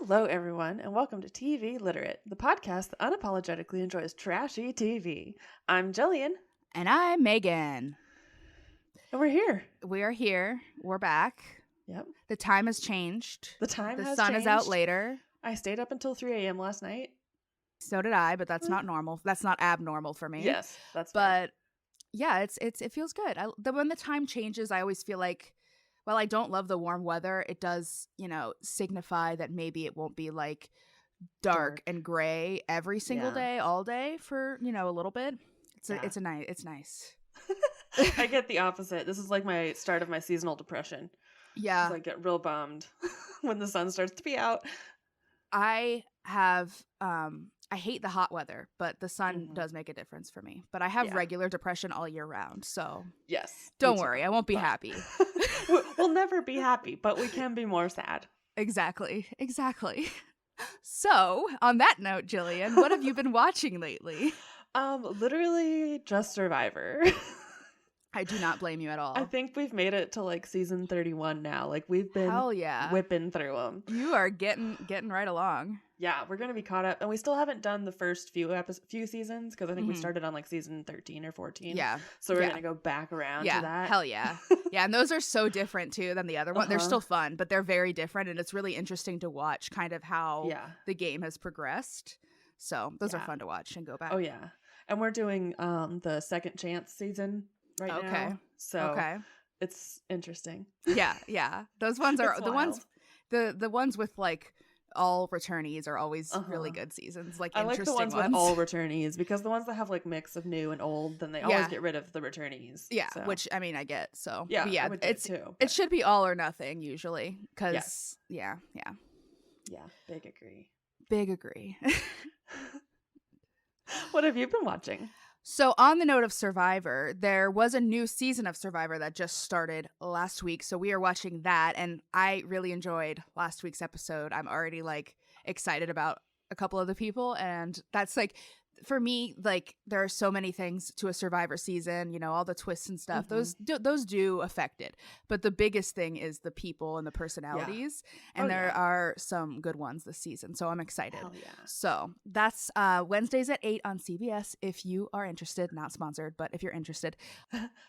Hello, everyone, and welcome to TV Literate, the podcast that unapologetically enjoys trashy TV. I'm Jillian. And I'm Megan. And we're here. We are here. We're back. Yep. The time has changed. The time the has sun changed. is out later. I stayed up until 3 a.m. last night. So did I, but that's not normal. That's not abnormal for me. Yes, that's But yeah, it feels good. When the time changes, I always feel like, while I don't love the warm weather, it does, signify that maybe it won't be like dark and gray every single day, all day for, a little bit. It's nice. I get the opposite. This is like my start of my seasonal depression. Yeah. I get real bummed when the sun starts to be out. I hate the hot weather, but the sun does make a difference for me. But I have regular depression all year round, so yes, don't worry, I won't be happy. We'll never be happy, but we can be more sad. Exactly. So, on that note, Jillian, what have you been watching lately? Literally just Survivor. I do not blame you at all. I think we've made it to like season 31 now. Like we've been whipping through them. You are getting right along. Yeah, we're gonna be caught up, and we still haven't done the first few seasons because I think we started on like season 13 or 14. Yeah, so we're gonna go back around to that. Hell yeah, yeah, and those are so different too than the other one. They're still fun, but they're very different, and it's really interesting to watch kind of how the game has progressed. So those are fun to watch and go back. Oh yeah, and we're doing the second chance season right now. So it's interesting. Yeah. Those ones are the ones the ones with like all returnees are always really good seasons. Like, I like the ones with all returnees, because the ones that have like mix of new and old, then they always get rid of the returnees. Yeah, so. Which I mean I get. So yeah, it should be all or nothing usually, because big agree. What have you been watching? So on the note of Survivor, there was a new season of Survivor that just started last week. So we are watching that, and I really enjoyed last week's episode. I'm already like excited about a couple of the people, and that's like, for me, like there are so many things to a Survivor season, all the twists and stuff. Those do affect it. But the biggest thing is the people and the personalities. Yeah. And there are some good ones this season. So I'm excited. Yeah. So that's Wednesdays at 8 on CBS if you are interested. Not sponsored, but if you're interested.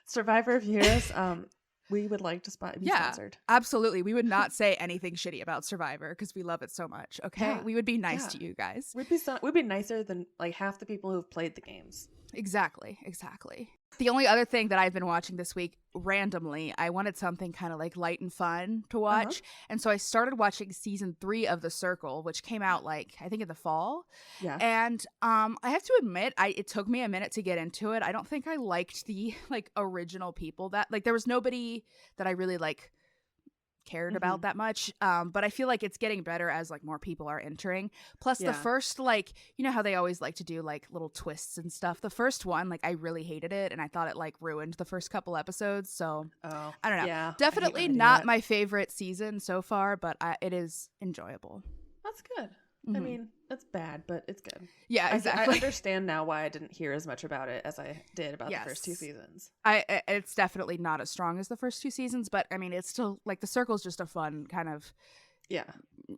Survivor viewers, we would like to be sponsored. Absolutely. We would not say anything shitty about Survivor because we love it so much. Okay, we would be nice to you guys. We'd be nicer than like half the people who've played the games. Exactly. The only other thing that I've been watching this week, randomly, I wanted something kind of like light and fun to watch, and so I started watching season 3 of The Circle, which came out like I think in the fall. Yeah. And I have to admit, it took me a minute to get into it. I don't think I liked the like original people that like there was nobody that I really like cared about that much, but I feel like it's getting better as like more people are entering. Plus the first, like, how they always like to do like little twists and stuff. The first one, like, I really hated it, and I thought it like ruined the first couple episodes. So I don't know. Definitely not my favorite season so far, but it is enjoyable. That's good. I mean, it's bad, but it's good. Yeah, exactly. I understand now why I didn't hear as much about it as I did about the first 2 seasons. It's definitely not as strong as the first 2 seasons, but I mean, it's still like The Circle's just a fun kind of,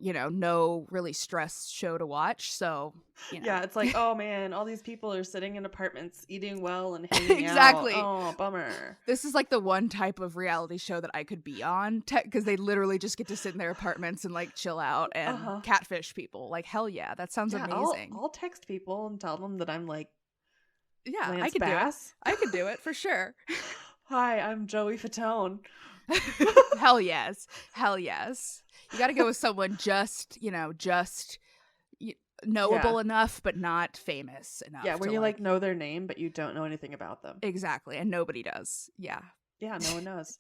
no really stress show to watch. So yeah, it's like, oh man, all these people are sitting in apartments, eating well and hanging out. Oh, bummer. This is like the one type of reality show that I could be on, because they literally just get to sit in their apartments and like chill out and catfish people. Like, hell yeah, that sounds amazing. I'll text people and tell them that I'm like, I could do it. I could do it for sure. Hi, I'm Joey Fatone. Hell yes. You got to go with someone just knowable enough, but not famous enough. Yeah, where you like know their name, but you don't know anything about them. Exactly, and nobody does. Yeah, no one knows.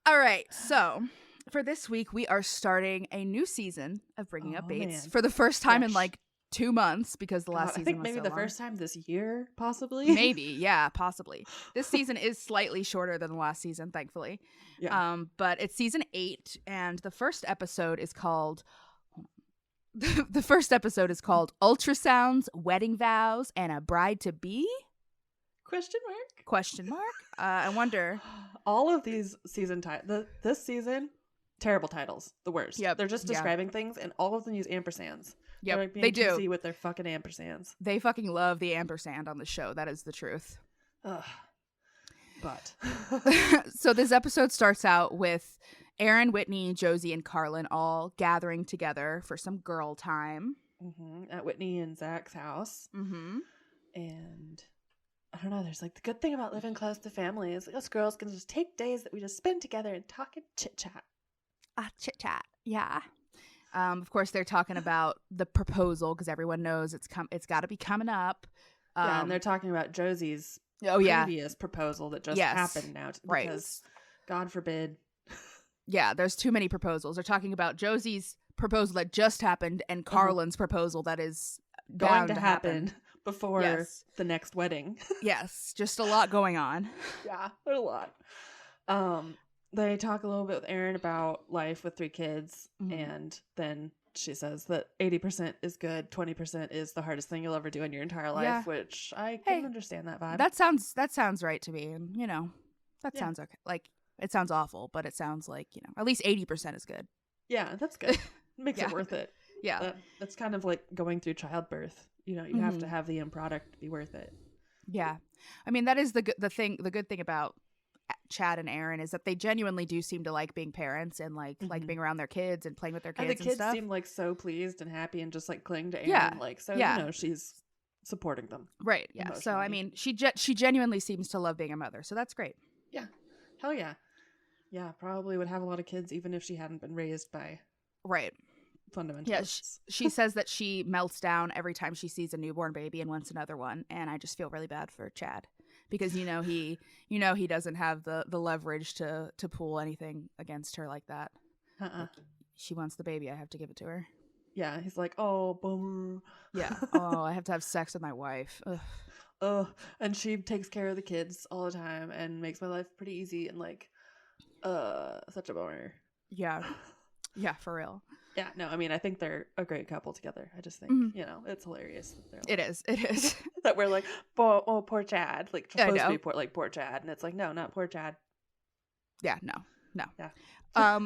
All right, so for this week, we are starting a new season of Bringing Up Bates for the first time in like 2 months, because the last season I think was maybe so the long. first time this year, possibly. Maybe, yeah, possibly. This season is slightly shorter than the last season, thankfully. Yeah. But it's season 8, and the first episode is called Ultrasounds, Wedding Vows, and a Bride to Be? Question mark? I wonder. All of these season this season terrible titles. The worst. Yep. They're just describing things, and all of them use ampersands. Yep, They're like being they do. PC with their fucking ampersands. They fucking love the ampersand on the show. That is the truth. Ugh. But. So this episode starts out with Aaron, Whitney, Josie, and Carlin all gathering together for some girl time. At Whitney and Zach's house. And I don't know, there's like the good thing about living close to family is like us girls can just take days that we just spend together and talk and chit-chat. Chit-chat, yeah. Of course, they're talking about the proposal because everyone knows it's got to be coming up. Yeah, and they're talking about Josie's previous proposal that just happened now. Because, God forbid. Yeah, there's too many proposals. They're talking about Josie's proposal that just happened and Carlin's proposal that is going to happen before the next wedding. Yes, just a lot going on. Yeah, there's a lot. They talk a little bit with Erin about life with 3 kids, and then she says that 80% is good, 20% is the hardest thing you'll ever do in your entire life, which I can understand that vibe. That sounds right to me, and that sounds okay. Like, it sounds awful, but it sounds like, at least 80% is good. Yeah, that's good. Makes it worth it. Yeah. That's kind of like going through childbirth. You have to have the end product to be worth it. Yeah. I mean, that is the good thing about Chad and Aaron is that they genuinely do seem to like being parents and like being around their kids and playing with their kids and the stuff. kids seem like so pleased and happy and just like cling to Aaron. She's supporting them. Right. Yeah. So, I mean, she genuinely seems to love being a mother. So that's great. Yeah. Hell yeah. Yeah. Probably would have a lot of kids even if she hadn't been raised by fundamentalists. Yeah. She says that she melts down every time she sees a newborn baby and wants another one. And I just feel really bad for Chad. Because he doesn't have the leverage to pull anything against her like that. Like, she wants the baby. I have to give it to her. Yeah, he's like, oh, bummer. Yeah. Oh, I have to have sex with my wife. Ugh. Oh, and she takes care of the kids all the time and makes my life pretty easy and like, such a bummer. Yeah. Yeah, for real. Yeah, no, I mean, I think they're a great couple together. I just think, it's hilarious. That they're like, it is. that we're like, poor Chad. Like, supposed to be poor Chad. And it's like, no, not poor Chad. Yeah, no. Yeah.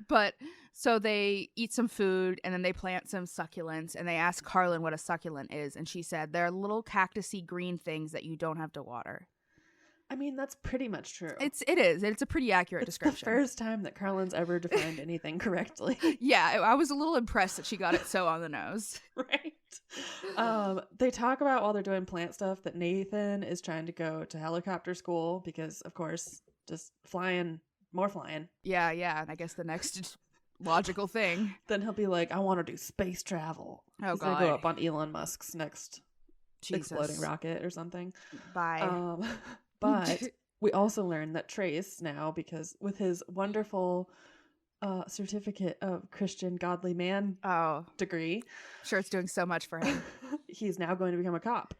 But so they eat some food and then they plant some succulents and they ask Carlin what a succulent is. And she said, they're little cactusy green things that you don't have to water. I mean, that's pretty much true. It is. It's a pretty accurate description. It's the first time that Carlin's ever defined anything correctly. Yeah, I was a little impressed that she got it so on the nose. Right. They talk about while they're doing plant stuff that Nathan is trying to go to helicopter school because, of course, just more flying. Yeah, and I guess the next logical thing. Then he'll be like, I want to do space travel. Oh, He's God. Gonna go up on Elon Musk's next exploding rocket or something. Bye. But we also learn that Trace now, because with his wonderful certificate of Christian godly man degree. Sure, it's doing so much for him. He's now going to become a cop.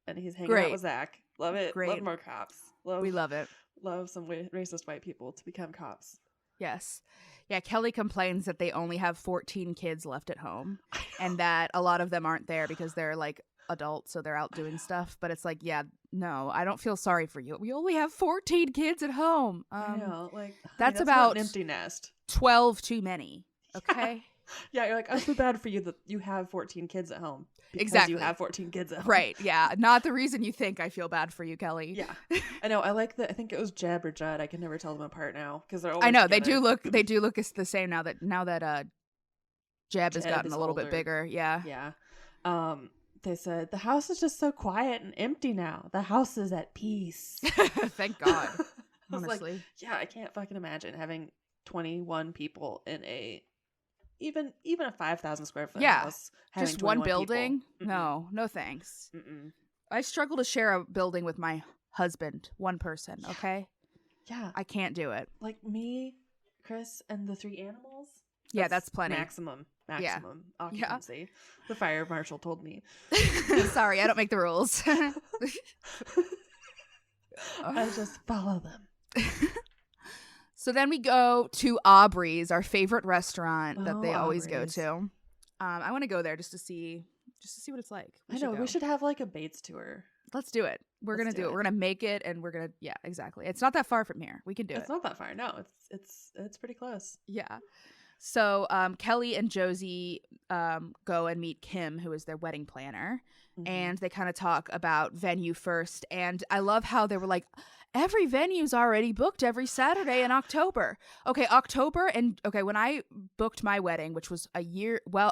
And he's hanging out with Zach. Love it. Great. Love more cops. We love it. Love some racist white people to become cops. Yes. Yeah, Kelly complains that they only have 14 kids left at home. And that a lot of them aren't there because they're like adults, so they're out doing stuff. But it's like, yeah, no, I don't feel sorry for you. We only have 14 kids at home. I know, like that's about an empty nest. 12 too many. Okay. Yeah, you're like, I feel bad for you that you have 14 kids at home. Exactly. You have 14 kids at home. Right. Yeah. Not the reason you think I feel bad for you, Kelly. Yeah. I know. I like that. I think it was Jeb or Judd. I can never tell them apart now because they're always I know together. they do look the same now that Jeb has gotten a little bit bigger. Yeah. Yeah. They said the house is just so quiet and empty now. The house is at peace. Thank God. Honestly. Like, yeah, I can't fucking imagine having 21 people in even a 5,000 square foot house. Just one building? No thanks. Mm-mm. I struggle to share a building with my husband, one person, okay? Yeah. I can't do it. Like me, Chris, and the 3 animals? That's plenty. Maximum occupancy. Yeah. The fire marshal told me. Sorry, I don't make the rules. I just follow them. So then we go to Aubrey's, our favorite restaurant that they always go to. I want to go there just to see what it's like. We should have like a Bates tour. let's do it. We're going to do it. We're going to make it, and we're going to, yeah, exactly. It's not that far from here. We can do it. It's not that far. No, it's pretty close. Yeah. So Kelly and Josie go and meet Kim, who is their wedding planner, and they kind of talk about venue first. And I love how they were like, every venue's already booked every Saturday in October. Okay, when I booked my wedding, which was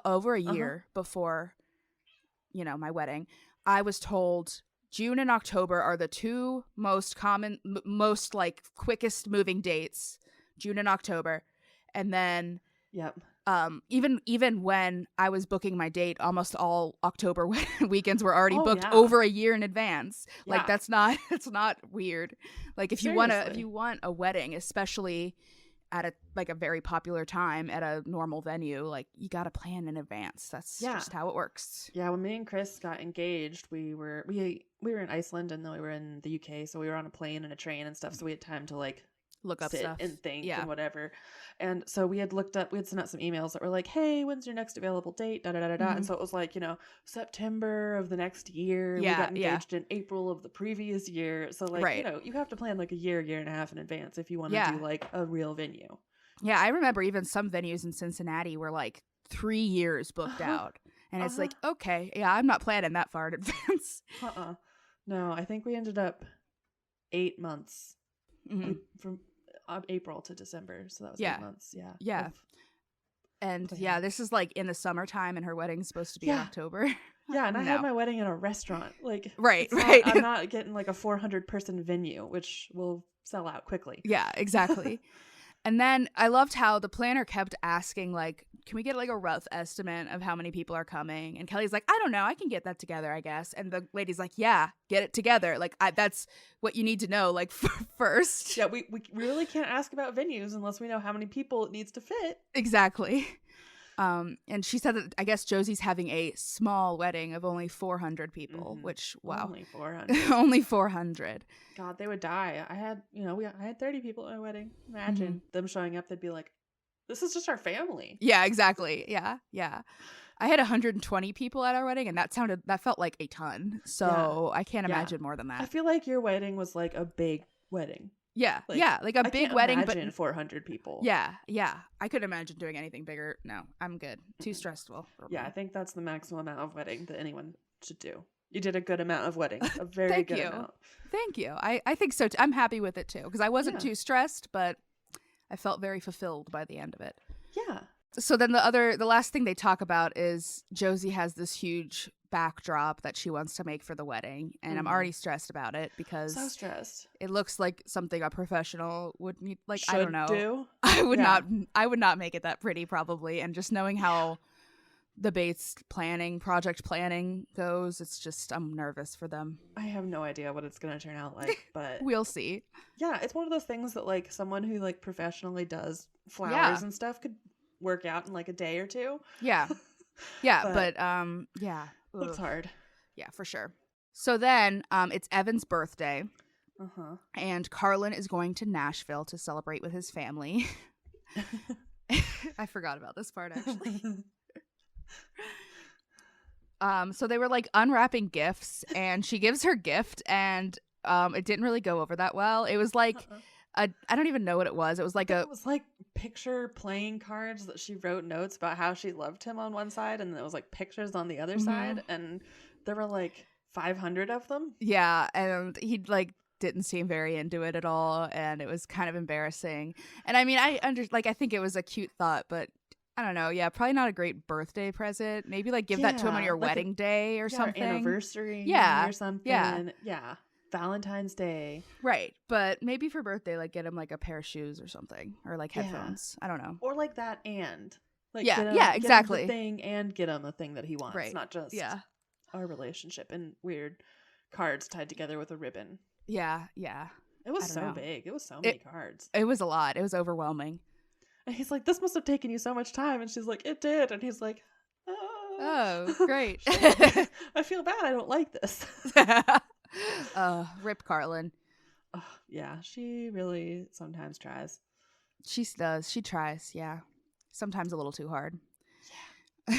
over a year before, my wedding, I was told June and October are the two most common, most like quickest moving dates, June and October. And then yep. Even when I was booking my date, almost all October weekends were already booked over a year in advance. Yeah. Like it's not weird. Like if you want a wedding, especially at a very popular time at a normal venue, like you got to plan in advance. That's just how it works. Yeah. When me and Chris got engaged, we were in Iceland, and then we were in the UK. So we were on a plane and a train and stuff. So we had time to like look up sit stuff and think and whatever. And so we had sent out some emails that were like, hey, when's your next available date? Da da da da da. And so it was like, September of the next year. We got engaged in April of the previous year. So like, you have to plan like a year and a half in advance if you want to do like a real venue. Yeah, I remember even some venues in Cincinnati were like 3 years booked out. And it's like, okay, yeah, I'm not planning that far in advance. No, I think we ended up 8 months from April to December. So that was 8 months. Yeah. Yeah. And this is like in the summertime, and her wedding's supposed to be in October. Yeah, and I had my wedding in a restaurant. Like, right. I'm not getting like a 400-person venue, which will sell out quickly. Yeah, exactly. And then I loved how the planner kept asking, like, can we get like a rough estimate of how many people are coming? And Kelly's like, I don't know. I can get that together, I guess. And the lady's like, yeah, get it together. Like, that's what you need to know, like, first. Yeah, we really can't ask about venues unless we know how many people it needs to fit. Exactly. And she said that I guess Josie's having a small wedding of only 400 people, which, wow. Only 400. Only 400. God, they would die. I had 30 people at my wedding. Imagine them showing up. They'd be like, this is just our family. Yeah, exactly. Yeah. Yeah. I had 120 people at our wedding, and that felt like a ton. So I can't imagine more than that. I feel like your wedding was like a big wedding. Yeah, like a big wedding, but 400 people. Yeah. I couldn't imagine doing anything bigger. No, I'm good. Too stressful. Yeah, I think that's the maximum amount of wedding that anyone should do. You did a good amount of wedding, a very good amount. Thank you. I think so too. I'm happy with it too, because I wasn't too stressed, but I felt very fulfilled by the end of it. Yeah. So then the last thing they talk about is Josie has this huge backdrop that she wants to make for the wedding, and I'm already stressed about it because so stressed. It looks like something a professional would need. Like, should I don't know. Do. I would not make it that pretty probably, and just knowing how the Bates project planning goes, it's just I'm nervous for them. I have no idea what it's going to turn out like, but we'll see. Yeah, it's one of those things that like someone who like professionally does flowers and stuff could work out in like a day or two. Yeah. Yeah, but yeah. Looks hard. Yeah, for sure. So then it's Evan's birthday. And Carlin is going to Nashville to celebrate with his family. I forgot about this part, actually. So they were like unwrapping gifts, and she gives her gift, and it didn't really go over that well. It was like I don't even know what it was. It was like it was like picture playing cards that she wrote notes about how she loved him on one side, and it was like pictures on the other side, and there were like 500 of them. Yeah, and he like didn't seem very into it at all, and it was kind of embarrassing. And I mean, I think it was a cute thought, but I don't know. Yeah, probably not a great birthday present. Maybe like give that to him on your like wedding day or something. Anniversary or something. Yeah. Valentine's Day. Right. But maybe for birthday, like get him like a pair of shoes or something, or like headphones. I don't know. Or like that and. Like exactly. Get him the thing and get him a thing that he wants. Right. Not just our relationship and weird cards tied together with a ribbon. Yeah. It was so big. It was so many cards. It was a lot. It was overwhelming. And he's like, this must have taken you so much time. And she's like, it did. And he's like, oh great. I feel bad. I don't like this. Rip Carlin. Oh, yeah, she really sometimes tries. She does. She tries, yeah. Sometimes a little too hard. Yeah.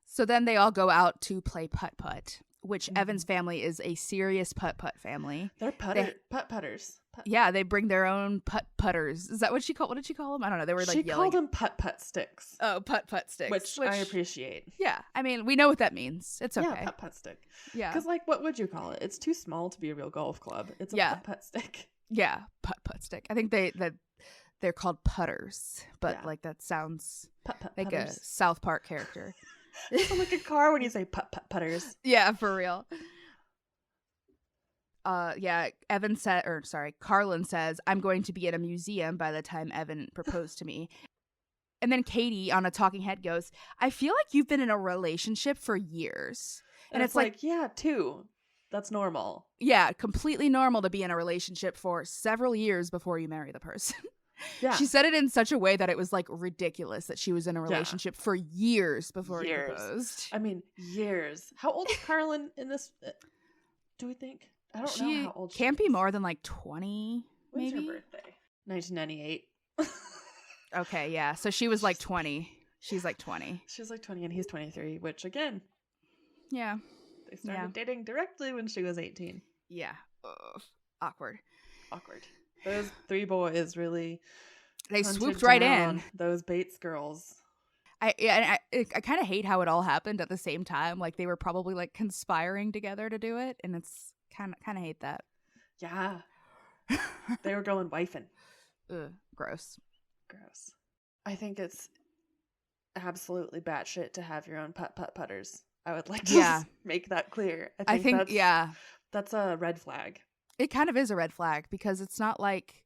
So then they all go out to play putt-putt, which Evan's family is a serious putt-putt family. They're putt-putters. Yeah, they bring their own putt-putters. Is that what what did she call them? I don't know. They were like she yelling. called them putt-putt sticks. Oh, putt-putt sticks. Which I appreciate. Yeah, I mean, we know what that means. It's okay. Yeah, putt-putt stick. Yeah. Because, like, what would you call it? It's too small to be a real golf club. It's a putt-putt stick. Yeah, putt-putt stick. I think they're called putters, but, like, that sounds like a South Park character. You sound like a car when you say putters. Yeah, for real. Carlin says, I'm going to be in a museum by the time Evan proposed to me. And then Katie on a talking head goes, I feel like you've been in a relationship for years. And it's like, yeah, 2. That's normal. Yeah, completely normal to be in a relationship for several years before you marry the person. Yeah. She said it in such a way that it was like ridiculous that she was in a relationship for years before he proposed. I mean, years. How old is Carlin in this? Do we think? I don't know how old she can't be more than like 20, When's maybe? her birthday? 1998. Okay, yeah. So she was like 20. She's like 20. She's like 20 and he's 23, which again. Yeah. They started dating directly when she was 18. Yeah. Ugh. Awkward. Those 3 boys really they swooped right in. Those Bates girls. I kind of hate how it all happened at the same time. Like they were probably like conspiring together to do it, and it's kind of hate that. Yeah. They were going wifing. Ugh, gross. I think it's absolutely batshit to have your own putters. I would like to make that clear. I think that's a red flag. It kind of is a red flag because it's not like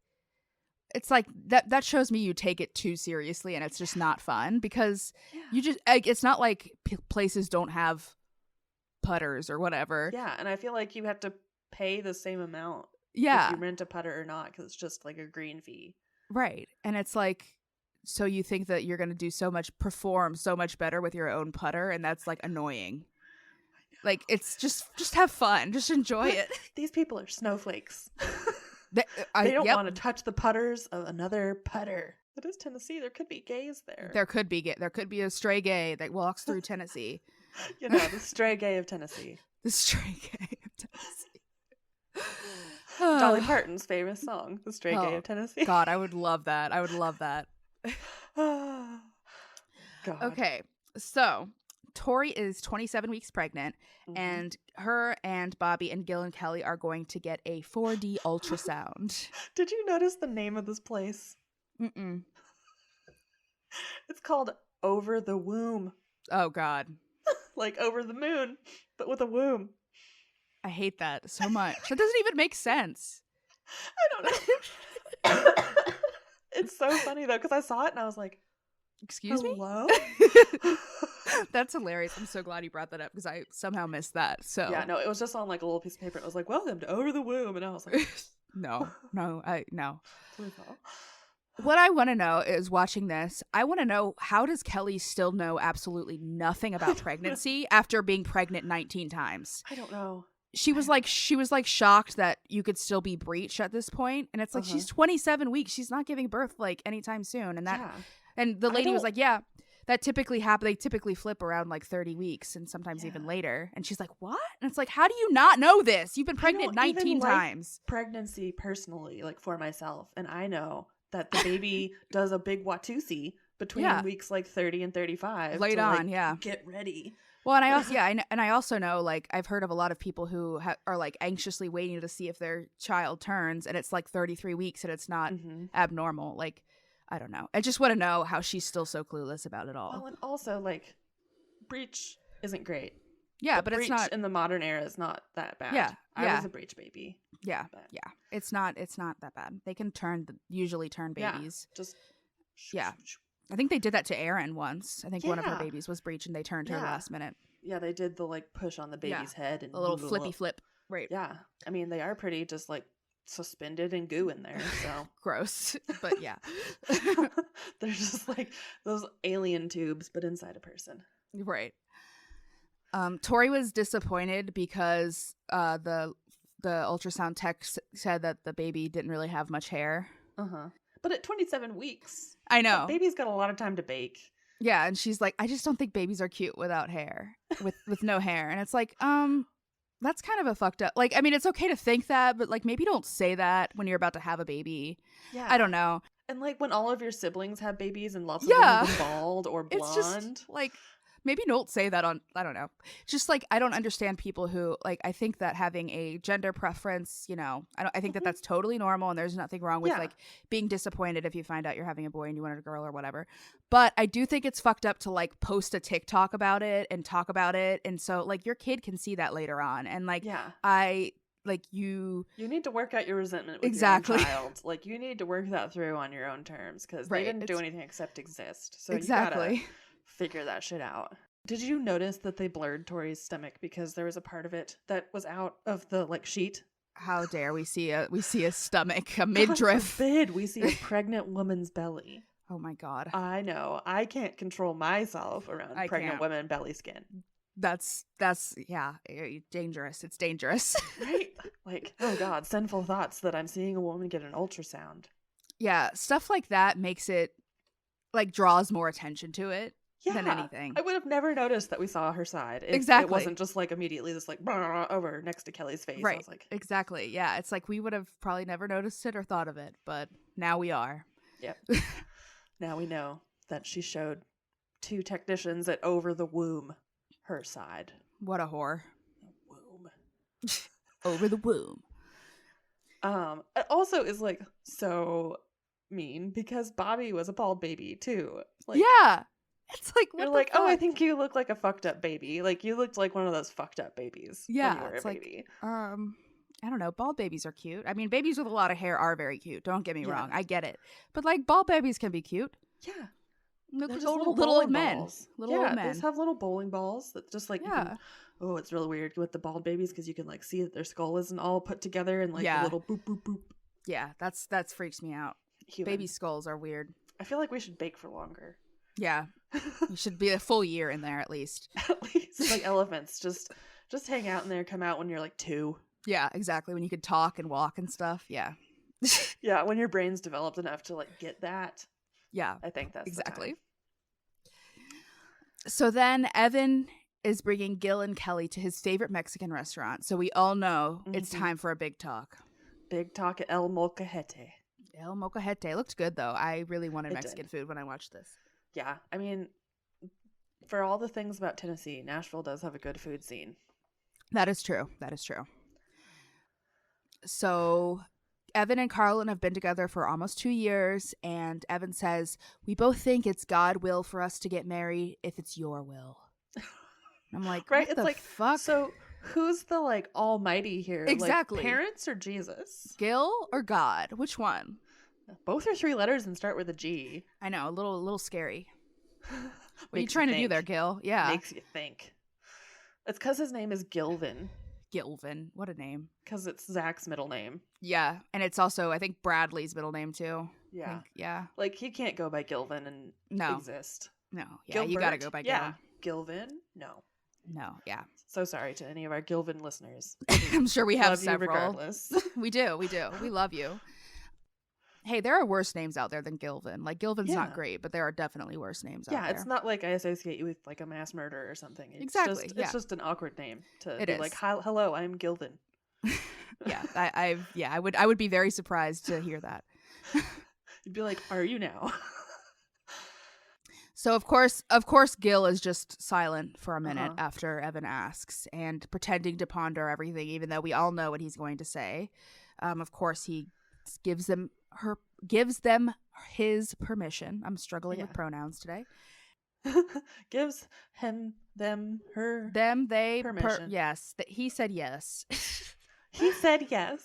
it's like that shows me you take it too seriously and it's just not fun because you just like it's not like places don't have putters or whatever. Yeah, and I feel like you have to pay the same amount if you rent a putter or not because it's just like a green fee. Right. And it's like so you think that you're going to perform so much better with your own putter and that's like annoying. Like it's just have fun, just enjoy it. These people are snowflakes. They don't want to touch the putters of another putter. It is Tennessee. There could be gays there. There could be a stray gay that walks through Tennessee. You know, the stray gay of Tennessee. The stray gay of Tennessee. Dolly Parton's famous song, The Stray Gay of Tennessee. God, I would love that. God. Okay, so Tori is 27 weeks pregnant, and her and Bobby and Gil and Kelly are going to get a 4D ultrasound. Did you notice the name of this place? Mm-mm. It's called Over the Womb. Oh, God. Like over the moon, but with a womb. I hate that so much. That doesn't even make sense. I don't know. It's so funny, though, because I saw it and I was like, Excuse me? Hello? That's hilarious. I'm so glad you brought that up because I somehow missed that. So yeah, no, it was just on like a little piece of paper. It was like, welcome to Over the Womb. And I was like, no. What I want to know is watching this, I want to know how does Kelly still know absolutely nothing about pregnancy after being pregnant 19 times? I don't know. She was like shocked that you could still be breech at this point. And it's like, she's 27 weeks. She's not giving birth like anytime soon. And and the lady was like, yeah, that typically happen. They typically flip around like 30 weeks and sometimes even later. And she's like, what? And it's like, how do you not know this? You've been pregnant 19 times. Pregnancy personally, like for myself. And I know that the baby does a big Watusi between weeks like 30 and 35. Late on, get ready. Well, and I also, I also know, like, I've heard of a lot of people who are like anxiously waiting to see if their child turns, and it's like 33 weeks, and it's not abnormal. Like, I don't know. I just want to know how she's still so clueless about it all. Well, and also, like, breech isn't great. Yeah, but it's not in the modern era is not that bad. Yeah, I was a breech baby. Yeah, it's not that bad. They can usually turn babies. I think they did that to Erin once. I think one of her babies was breech and they turned her last minute. Yeah, they did the like push on the baby's head and a little flippy flip. Right. Yeah. I mean, they are pretty just like suspended and goo in there, so gross. But yeah. They're just like those alien tubes but inside a person. Right. Tori was disappointed because the ultrasound tech said that the baby didn't really have much hair. But at 27 weeks, I know, baby's got a lot of time to bake. Yeah, and she's like, I just don't think babies are cute without hair, with no hair. And it's like, That's kind of a fucked up. Like, I mean, it's okay to think that, but like maybe don't say that when you're about to have a baby. Yeah. I don't know. And like when all of your siblings have babies and lots of them have been bald or blonde. It's just like maybe don't say that on, I don't know. Just like I don't understand people who like, I think that having a gender preference, you know, I think that that's totally normal and there's nothing wrong with like being disappointed if you find out you're having a boy and you wanted a girl or whatever. But I do think it's fucked up to like post a TikTok about it and talk about it. And so like your kid can see that later on. And like, you need to work out your resentment with your own child. Like you need to work that through on your own terms because they didn't do anything except exist. So you gotta figure that shit out. Did you notice that they blurred Tori's stomach because there was a part of it that was out of the like sheet? How dare we see a stomach, a midriff? God forbid we see a pregnant woman's belly. Oh my God. I know. I can't control myself around pregnant women belly skin. That's dangerous. It's dangerous. Right? Like, oh God, sinful thoughts that I'm seeing a woman get an ultrasound. Yeah, stuff like that makes it like draws more attention to it than anything. I would have never noticed that we saw her side. It wasn't just like immediately this like over next to Kelly's face. Right. I was like, exactly. Yeah, it's like we would have probably never noticed it or thought of it, but now we are. Yep. Now we know that she showed 2 technicians at over the womb her side. What a whore. The womb. Over the womb. It also is like so mean because Bobby was a bald baby too. Like, yeah. It's like, what you're the like, fuck? oh, I think you look like a fucked up baby. Like you looked like one of those fucked up babies. Yeah, when you were it's a baby. I don't know. Bald babies are cute. I mean, babies with a lot of hair are very cute. Don't get me wrong. I get it. But like bald babies can be cute. Yeah. They're just little old men. Balls. Little old men. They just have little bowling balls that just like, it's really weird with the bald babies because you can like see that their skull isn't all put together and like a little boop, boop, boop. Yeah, that's freaks me out. Baby skulls are weird. I feel like we should bake for longer. Yeah. You should be a full year in there at least. At least like elephants. Just hang out in there, come out when you're like 2. Yeah, exactly. When you could talk and walk and stuff. Yeah. Yeah, when your brain's developed enough to like get that. Yeah. I think that's exactly. So then Evan is bringing Gil and Kelly to his favorite Mexican restaurant. So we all know it's time for a big talk. Big talk at El Molcajete. El Molcajete looked good though. I really wanted Mexican food when I watched this. Yeah, I mean, for all the things about Tennessee, Nashville does have a good food scene. That is true. So Evan and Carlin have been together for almost 2 years, and Evan says, we both think it's God's will for us to get married if it's your will. And I'm like, right? What the fuck? So who's the like almighty here? Exactly. Like, parents or Jesus? Gil or God? Which one? Both are 3 letters and start with a G. I know, a little scary. What are you trying to do there, Gil? Yeah. Makes you think. It's because his name is Gilvin. Gilvin. What a name. Because it's Zach's middle name. Yeah. And it's also, I think, Bradley's middle name, too. Yeah. Yeah. Like, he can't go by Gilvin and exist. No. Yeah, Gilbert? You gotta go by Gil. Yeah. Gilvin? No. No, yeah. So sorry to any of our Gilvin listeners. I'm sure we have love several. You regardless. We do. We love you. Hey, there are worse names out there than Gilvin. Like, Gilvin's not great, but there are definitely worse names out there. Yeah, it's not like I associate you with like a mass murder or something. It's exactly. It's just an awkward name to it be is. Like, hello, I'm Gilvin. Yeah, I would be very surprised to hear that. You'd be like, are you now? So of course, Gil is just silent for a minute after Evan asks and pretending to ponder everything, even though we all know what he's going to say. Of course, he gives them his permission. I'm struggling with pronouns today. Gives him, them, her, them, they, permission. Yes, he said yes. He said yes.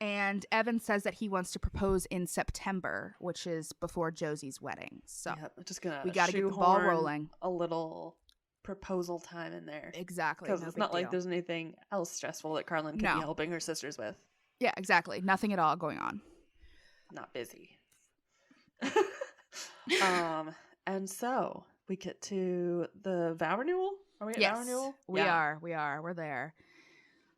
And Evan says that he wants to propose in September, which is before Josie's wedding. So we got to get the ball rolling. A little proposal time in there. Exactly. Because it's not like there's anything else stressful that Carlin could be helping her sisters with. Yeah, exactly. Nothing at all going on. Not busy. And so we get to the vow renewal. Are we at vow renewal? We are. We're there.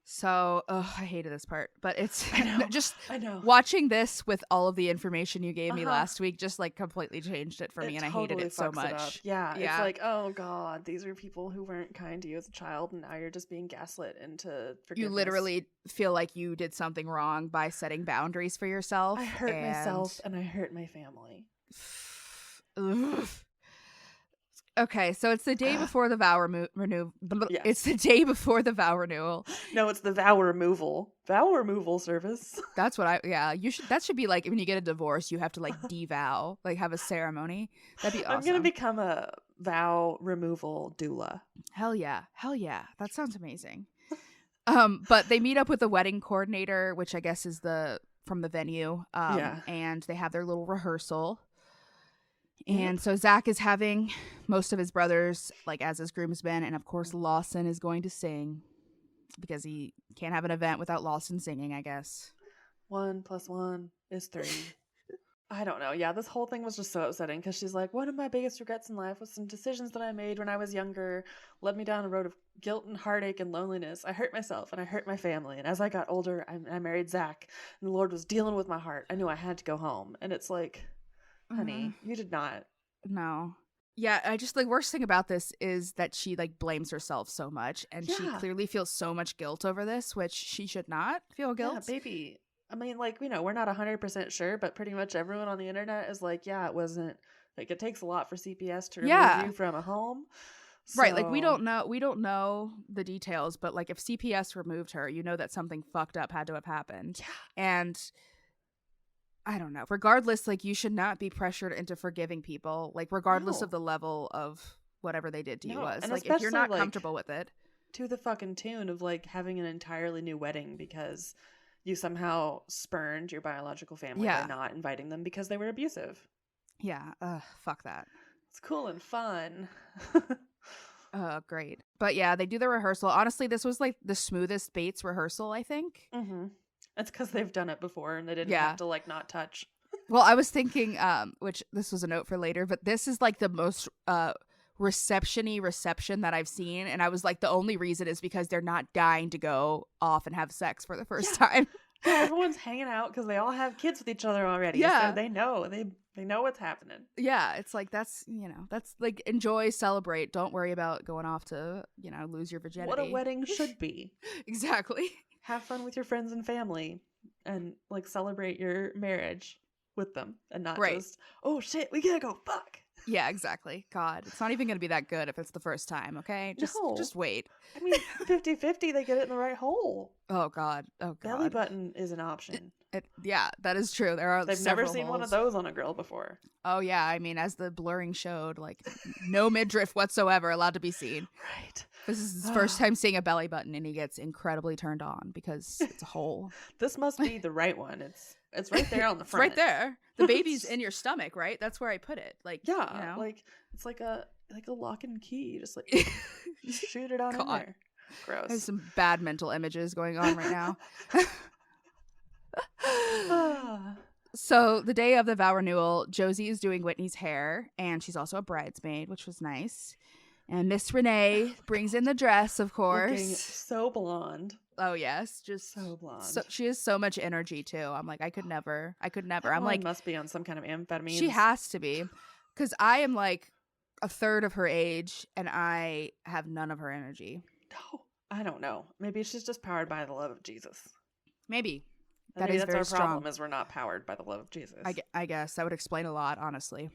So, I hated this part, but it's I know. just I know. watching this with all of the information you gave me Uh-huh. last week just like completely changed it for me, and I hated it so fucks it up. much. Yeah, it's Yeah. like, oh god, these are people who weren't kind to you as a child, and now you're just being gaslit into forgiveness. You literally feel like you did something wrong by setting boundaries for yourself. I hurt myself and I hurt my family. Ugh. Okay, so it's the day before the vow renewal. Yes. It's the day before the vow renewal. No, it's the vow removal. Vow removal service. That's what you should. That should be like when you get a divorce, you have to like devow, like have a ceremony. That'd be awesome. I'm gonna become a vow removal doula. Hell yeah, that sounds amazing. But they meet up with the wedding coordinator, which I guess is from the venue. And they have their little rehearsal. And so Zach is having most of his brothers like as his groomsmen, and of course Lawson is going to sing because he can't have an event without Lawson singing, I guess. 1 + 1 is 3. I don't know. Yeah, this whole thing was just so upsetting because she's like, one of my biggest regrets in life was some decisions that I made when I was younger led me down a road of guilt and heartache and loneliness. I hurt myself and I hurt my family. And as I got older, I married Zach, and the Lord was dealing with my heart. I knew I had to go home. And it's like, honey, you did not. No. Yeah, I just, like, worst thing about this is that she, like, blames herself so much, and she clearly feels so much guilt over this, which she should not feel guilt. Yeah, baby. I mean, like, we're not 100% sure, but pretty much everyone on the internet is like, yeah, it wasn't, like, it takes a lot for CPS to remove you from a home. So... Right, like, we don't know the details, but, like, if CPS removed her, you know that something fucked up had to have happened. Yeah. And... I don't know. Regardless, like, you should not be pressured into forgiving people, like, regardless of the level of whatever they did to you was. And like, if you're not comfortable with it. To the fucking tune of, like, having an entirely new wedding because you somehow spurned your biological family by not inviting them because they were abusive. Yeah. Fuck that. It's cool and fun. Great. But yeah, they do the rehearsal. Honestly, this was, like, the smoothest Bates rehearsal, I think. Mm-hmm. It's because they've done it before and they didn't have to, like, not touch. Well, I was thinking, which this was a note for later, but this is, like, the most reception-y reception that I've seen. And I was like, the only reason is because they're not dying to go off and have sex for the first time. Yeah, everyone's hanging out because they all have kids with each other already. Yeah. So they know. They know what's happening. Yeah, it's like, that's like, enjoy, celebrate. Don't worry about going off to, lose your virginity. What a wedding should be. Exactly. Have fun with your friends and family and, like, celebrate your marriage with them and not just, oh shit, we gotta go, fuck. Yeah, exactly. God, it's not even gonna be that good if it's the first time, okay? Just wait. I mean, 50-50, they get it in the right hole. Oh God. Belly button is an option. Yeah, that is true. They've never seen one of those on a girl before. Oh yeah, I mean, as the blurring showed, like, no midriff whatsoever allowed to be seen. Right. This is his first time seeing a belly button, and he gets incredibly turned on because it's a hole. This must be the right one. It's right there on the front. It's right there. The baby's in your stomach, right? That's where I put it. Like, like, it's like a lock and key. Just like shoot it on in there. Gross. There's some bad mental images going on right now. So the day of the vow renewal, Josie is doing Whitney's hair, and she's also a bridesmaid, which was nice. And Miss Renee brings in the dress, of course. Looking so blonde. Oh yes, just so blonde. So, she has so much energy too. I'm like, I could never. That I'm like, must be on some kind of amphetamine. She has to be, because I am like a third of her age, and I have none of her energy. No, I don't know. Maybe she's just powered by the love of Jesus. Maybe. That's our problem, is we're not powered by the love of Jesus. I guess that would explain a lot, honestly.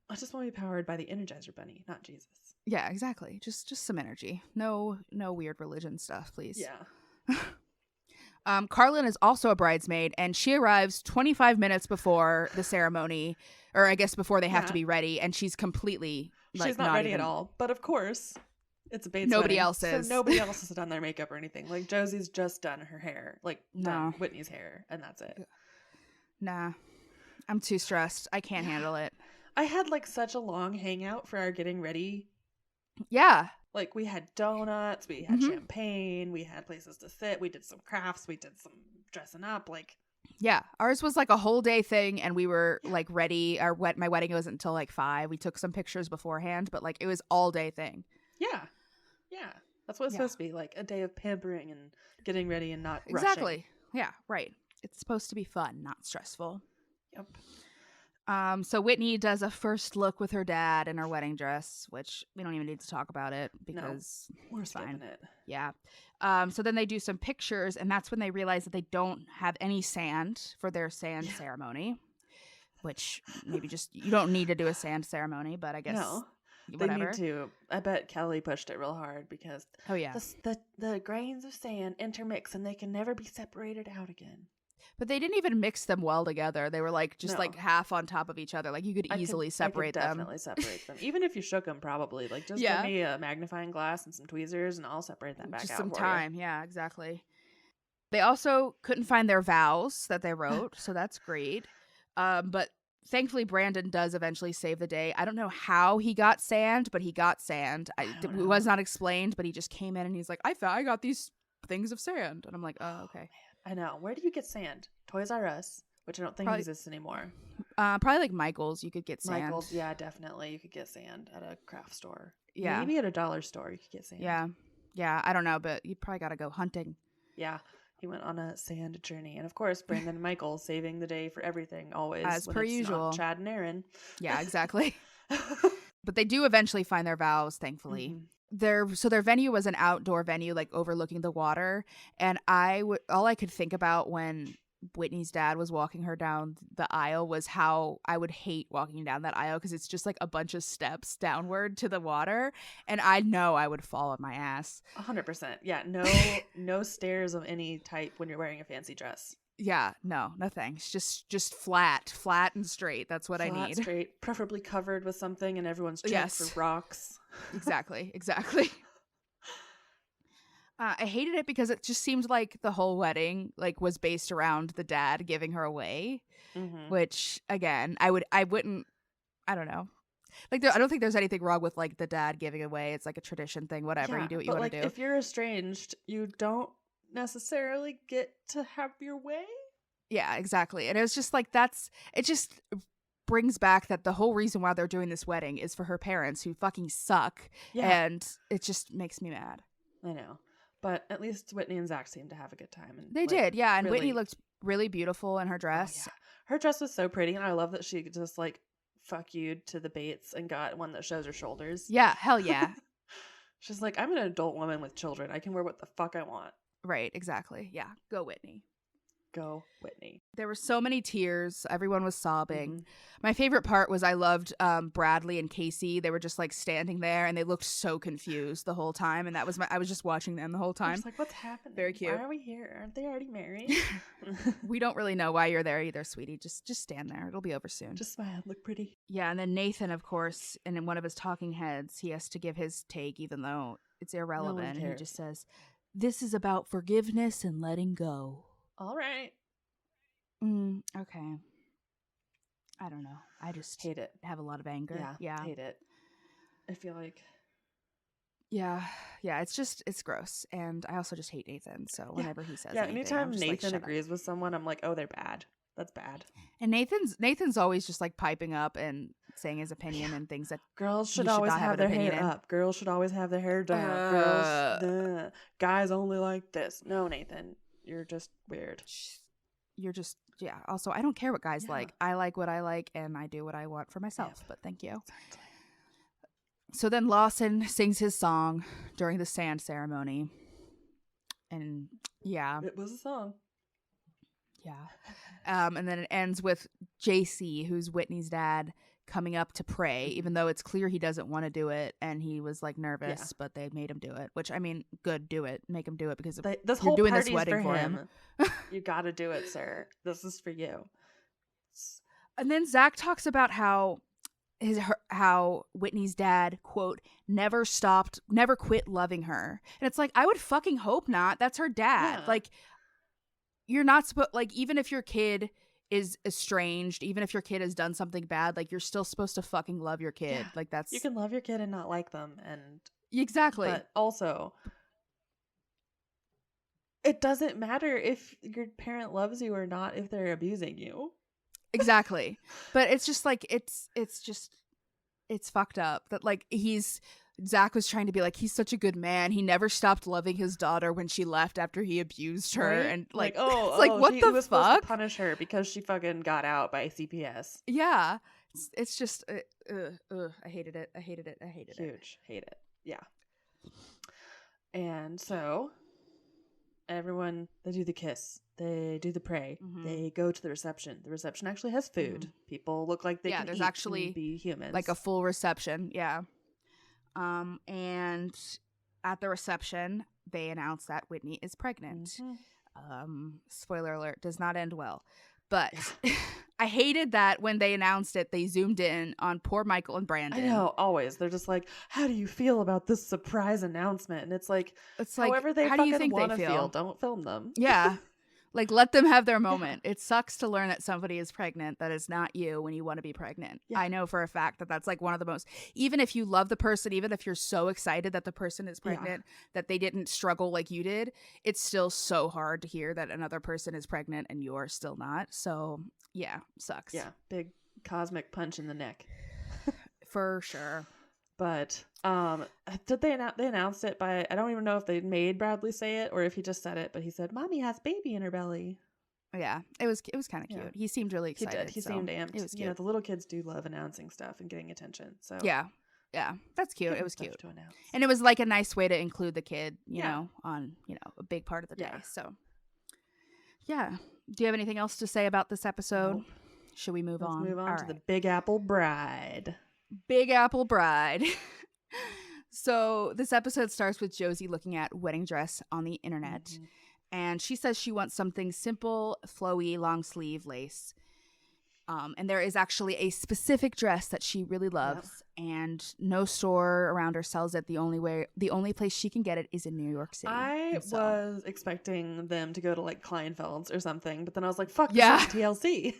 I just want to be powered by the Energizer Bunny, not Jesus. Yeah, exactly. Just some energy. No weird religion stuff, please. Yeah. Carlin is also a bridesmaid, and she arrives 25 minutes before the ceremony, or I guess before they have to be ready, and she's completely she's not ready at all. But of course, it's a Bates nobody wedding, else is. So nobody else has done their makeup or anything. Like, Josie's just done her hair, like done Whitney's hair, and that's it. Nah, I'm too stressed. I can't handle it. I had like such a long hangout for our getting ready. Yeah. Like, we had donuts, we had champagne, we had places to sit, we did some crafts, we did some dressing up, like. Yeah, ours was like a whole day thing, and we were like ready. My wedding wasn't until like 5. We took some pictures beforehand, but like it was all day thing. Yeah. That's what it's supposed to be, like a day of pampering and getting ready and not Exactly. rushing. Yeah, right. It's supposed to be fun, not stressful. Yep. So Whitney does a first look with her dad in her wedding dress, which we don't even need to talk about it because we're skipping it. Yeah. So then they do some pictures, and that's when they realize that they don't have any sand for their sand ceremony, which maybe just you don't need to do a sand ceremony, but I guess whatever. They need to. I bet Kelly pushed it real hard because the grains of sand intermix and they can never be separated out again. But they didn't even mix them well together. They were like just like half on top of each other. Like you could easily separate them. Definitely separate them. Even if you shook them, probably. Like just give me a magnifying glass and some tweezers and I'll separate them back out. Just some for time. you. Yeah, exactly. They also couldn't find their vows that they wrote, so that's great. But thankfully, Brandon does eventually save the day. I don't know how he got sand, but he got sand. It was not explained, but he just came in and he's like, I got these things of sand. And I'm like, oh, okay. I know. Where do you get sand? Toys R Us, which I don't think exists anymore. Probably like Michael's, you could get sand. Michael's, yeah, definitely. You could get sand at a craft store. Yeah. Maybe at a dollar store you could get sand. Yeah. Yeah, I don't know, but you probably got to go hunting. Yeah. He went on a sand journey. And of course, Brandon and Michael saving the day for everything, always. As per usual. Chad and Aaron. Yeah, exactly. But they do eventually find their vows, thankfully. Mm-hmm. Their venue was an outdoor venue, like overlooking the water. And all I could think about when Whitney's dad was walking her down the aisle was how I would hate walking down that aisle because it's just like a bunch of steps downward to the water, and I know I would fall on my ass. 100%. Yeah, no stairs of any type when you're wearing a fancy dress. Yeah, no thanks. Just flat and straight. That's what I need. Straight, preferably covered with something, and everyone's checked for rocks. Exactly. I hated it because it just seemed like the whole wedding was based around the dad giving her away, which again I wouldn't. I don't know. I don't think there's anything wrong with the dad giving away. It's like a tradition thing. Whatever, you do what you want to do. If you're estranged, you don't necessarily get to have your way. Yeah, exactly. And it was just it just brings back that the whole reason why they're doing this wedding is for her parents who fucking suck. Yeah. And it just makes me mad. I know. But at least Whitney and Zach seemed to have a good time. And they did, yeah. And really... Whitney looked really beautiful in her dress. Oh, yeah. Her dress was so pretty, and I love that she just fuck you to the Bates and got one that shows her shoulders. Yeah, hell yeah. She's like, I'm an adult woman with children. I can wear what the fuck I want. Right, exactly. Yeah, go Whitney. Go Whitney. There were so many tears. Everyone was sobbing. Mm-hmm. My favorite part was I loved Bradley and Casey. They were just standing there and they looked so confused the whole time. And I was just watching them the whole time. I was what's happening? Very cute. Why are we here? Aren't they already married? We don't really know why you're there either, sweetie. Just stand there. It'll be over soon. Just smile. Look pretty. Yeah. And then Nathan, of course, and in one of his talking heads, he has to give his take, even though it's irrelevant. And he just says, "This is about forgiveness and letting go." All right. Okay. I don't know. I just hate it. Have a lot of anger. Yeah. Hate it. I feel like. Yeah. It's gross. And I also just hate Nathan. So whenever he says anything, anytime Nathan agrees with someone, I'm like, oh, they're bad. That's bad. And Nathan's always just piping up and saying his opinion and things that girls should always have their hair up. Girls should always have their hair down. Girls, guys only like this. No, Nathan, you're just weird. You're just, yeah. Also, I don't care what guys like. I like what I like, and I do what I want for myself. But thank you. Exactly. So then Lawson sings his song during the sand ceremony. And yeah. It was a song. Yeah. And then it ends with JC, who's Whitney's dad, coming up to pray, even though it's clear he doesn't want to do it. And he was nervous, but they made him do it, which I mean, good, do it. Make him do it because this whole doing this wedding for him. You got to do it, sir. This is for you. And then Zach talks about how Whitney's dad, quote, never quit loving her. And it's I would fucking hope not. That's her dad. Yeah. You're not supposed, even if your kid is estranged, even if your kid has done something bad, you're still supposed to fucking love your kid. Yeah. That's, you can love your kid and not like them. And exactly. But also, it doesn't matter if your parent loves you or not if they're abusing you. Exactly. But it's just it's fucked up that he's Zach was trying to be like, he's such a good man. He never stopped loving his daughter when she left after he abused her. Right? And like, oh, it's like, what he the was supposed fuck? to punish her because she fucking got out by CPS. Yeah. It's just, I hated it. I hated it. Huge. Hate it. Yeah. And so everyone, they do the kiss. They do the pray. They go to the reception. The reception actually has food. People look like they can there's eat actually and be humans. like a full reception. Yeah. And at the reception, they announce that Whitney is pregnant. Spoiler alert, does not end well. But I hated that when they announced it, they zoomed in on poor Michael and Brandon. I know, always. They're just like, how do you feel about this surprise announcement? And it's like however they fucking want to feel. Don't film them. Yeah. Like, let them have their moment. It sucks to learn that somebody is pregnant that is not you when you want to be pregnant. Yeah. I know for a fact that that's like one of the most, even if you love the person, even if you're so excited that the person is pregnant, that they didn't struggle like you did, it's still so hard to hear that another person is pregnant and you're still not. So yeah, sucks. Yeah, big cosmic punch in the neck. For sure. But did they announced it by, I don't even know if they made Bradley say it or if he just said it, but he said, Mommy has baby in her belly. Yeah, it was kind of cute. Yeah. He seemed really excited. He did. He seemed amped. It was cute. You know, the little kids do love announcing stuff and getting attention. So yeah, that's cute. It was cute to announce. And it was like a nice way to include the kid, you know, on, you know, a big part of the day. So yeah. Do you have anything else to say about this episode? Nope. Should we move on? Let's move on to the Big Apple Bride. Big Apple Bride. So this episode starts with Josie looking at wedding dress on the internet. And she says she wants something simple, flowy, long sleeve lace. And there is actually a specific dress that she really loves. And no store around her sells it. The only place she can get it is in New York City. I was expecting them to go to like Kleinfeld's or something, but then I was like, fuck, this is TLC.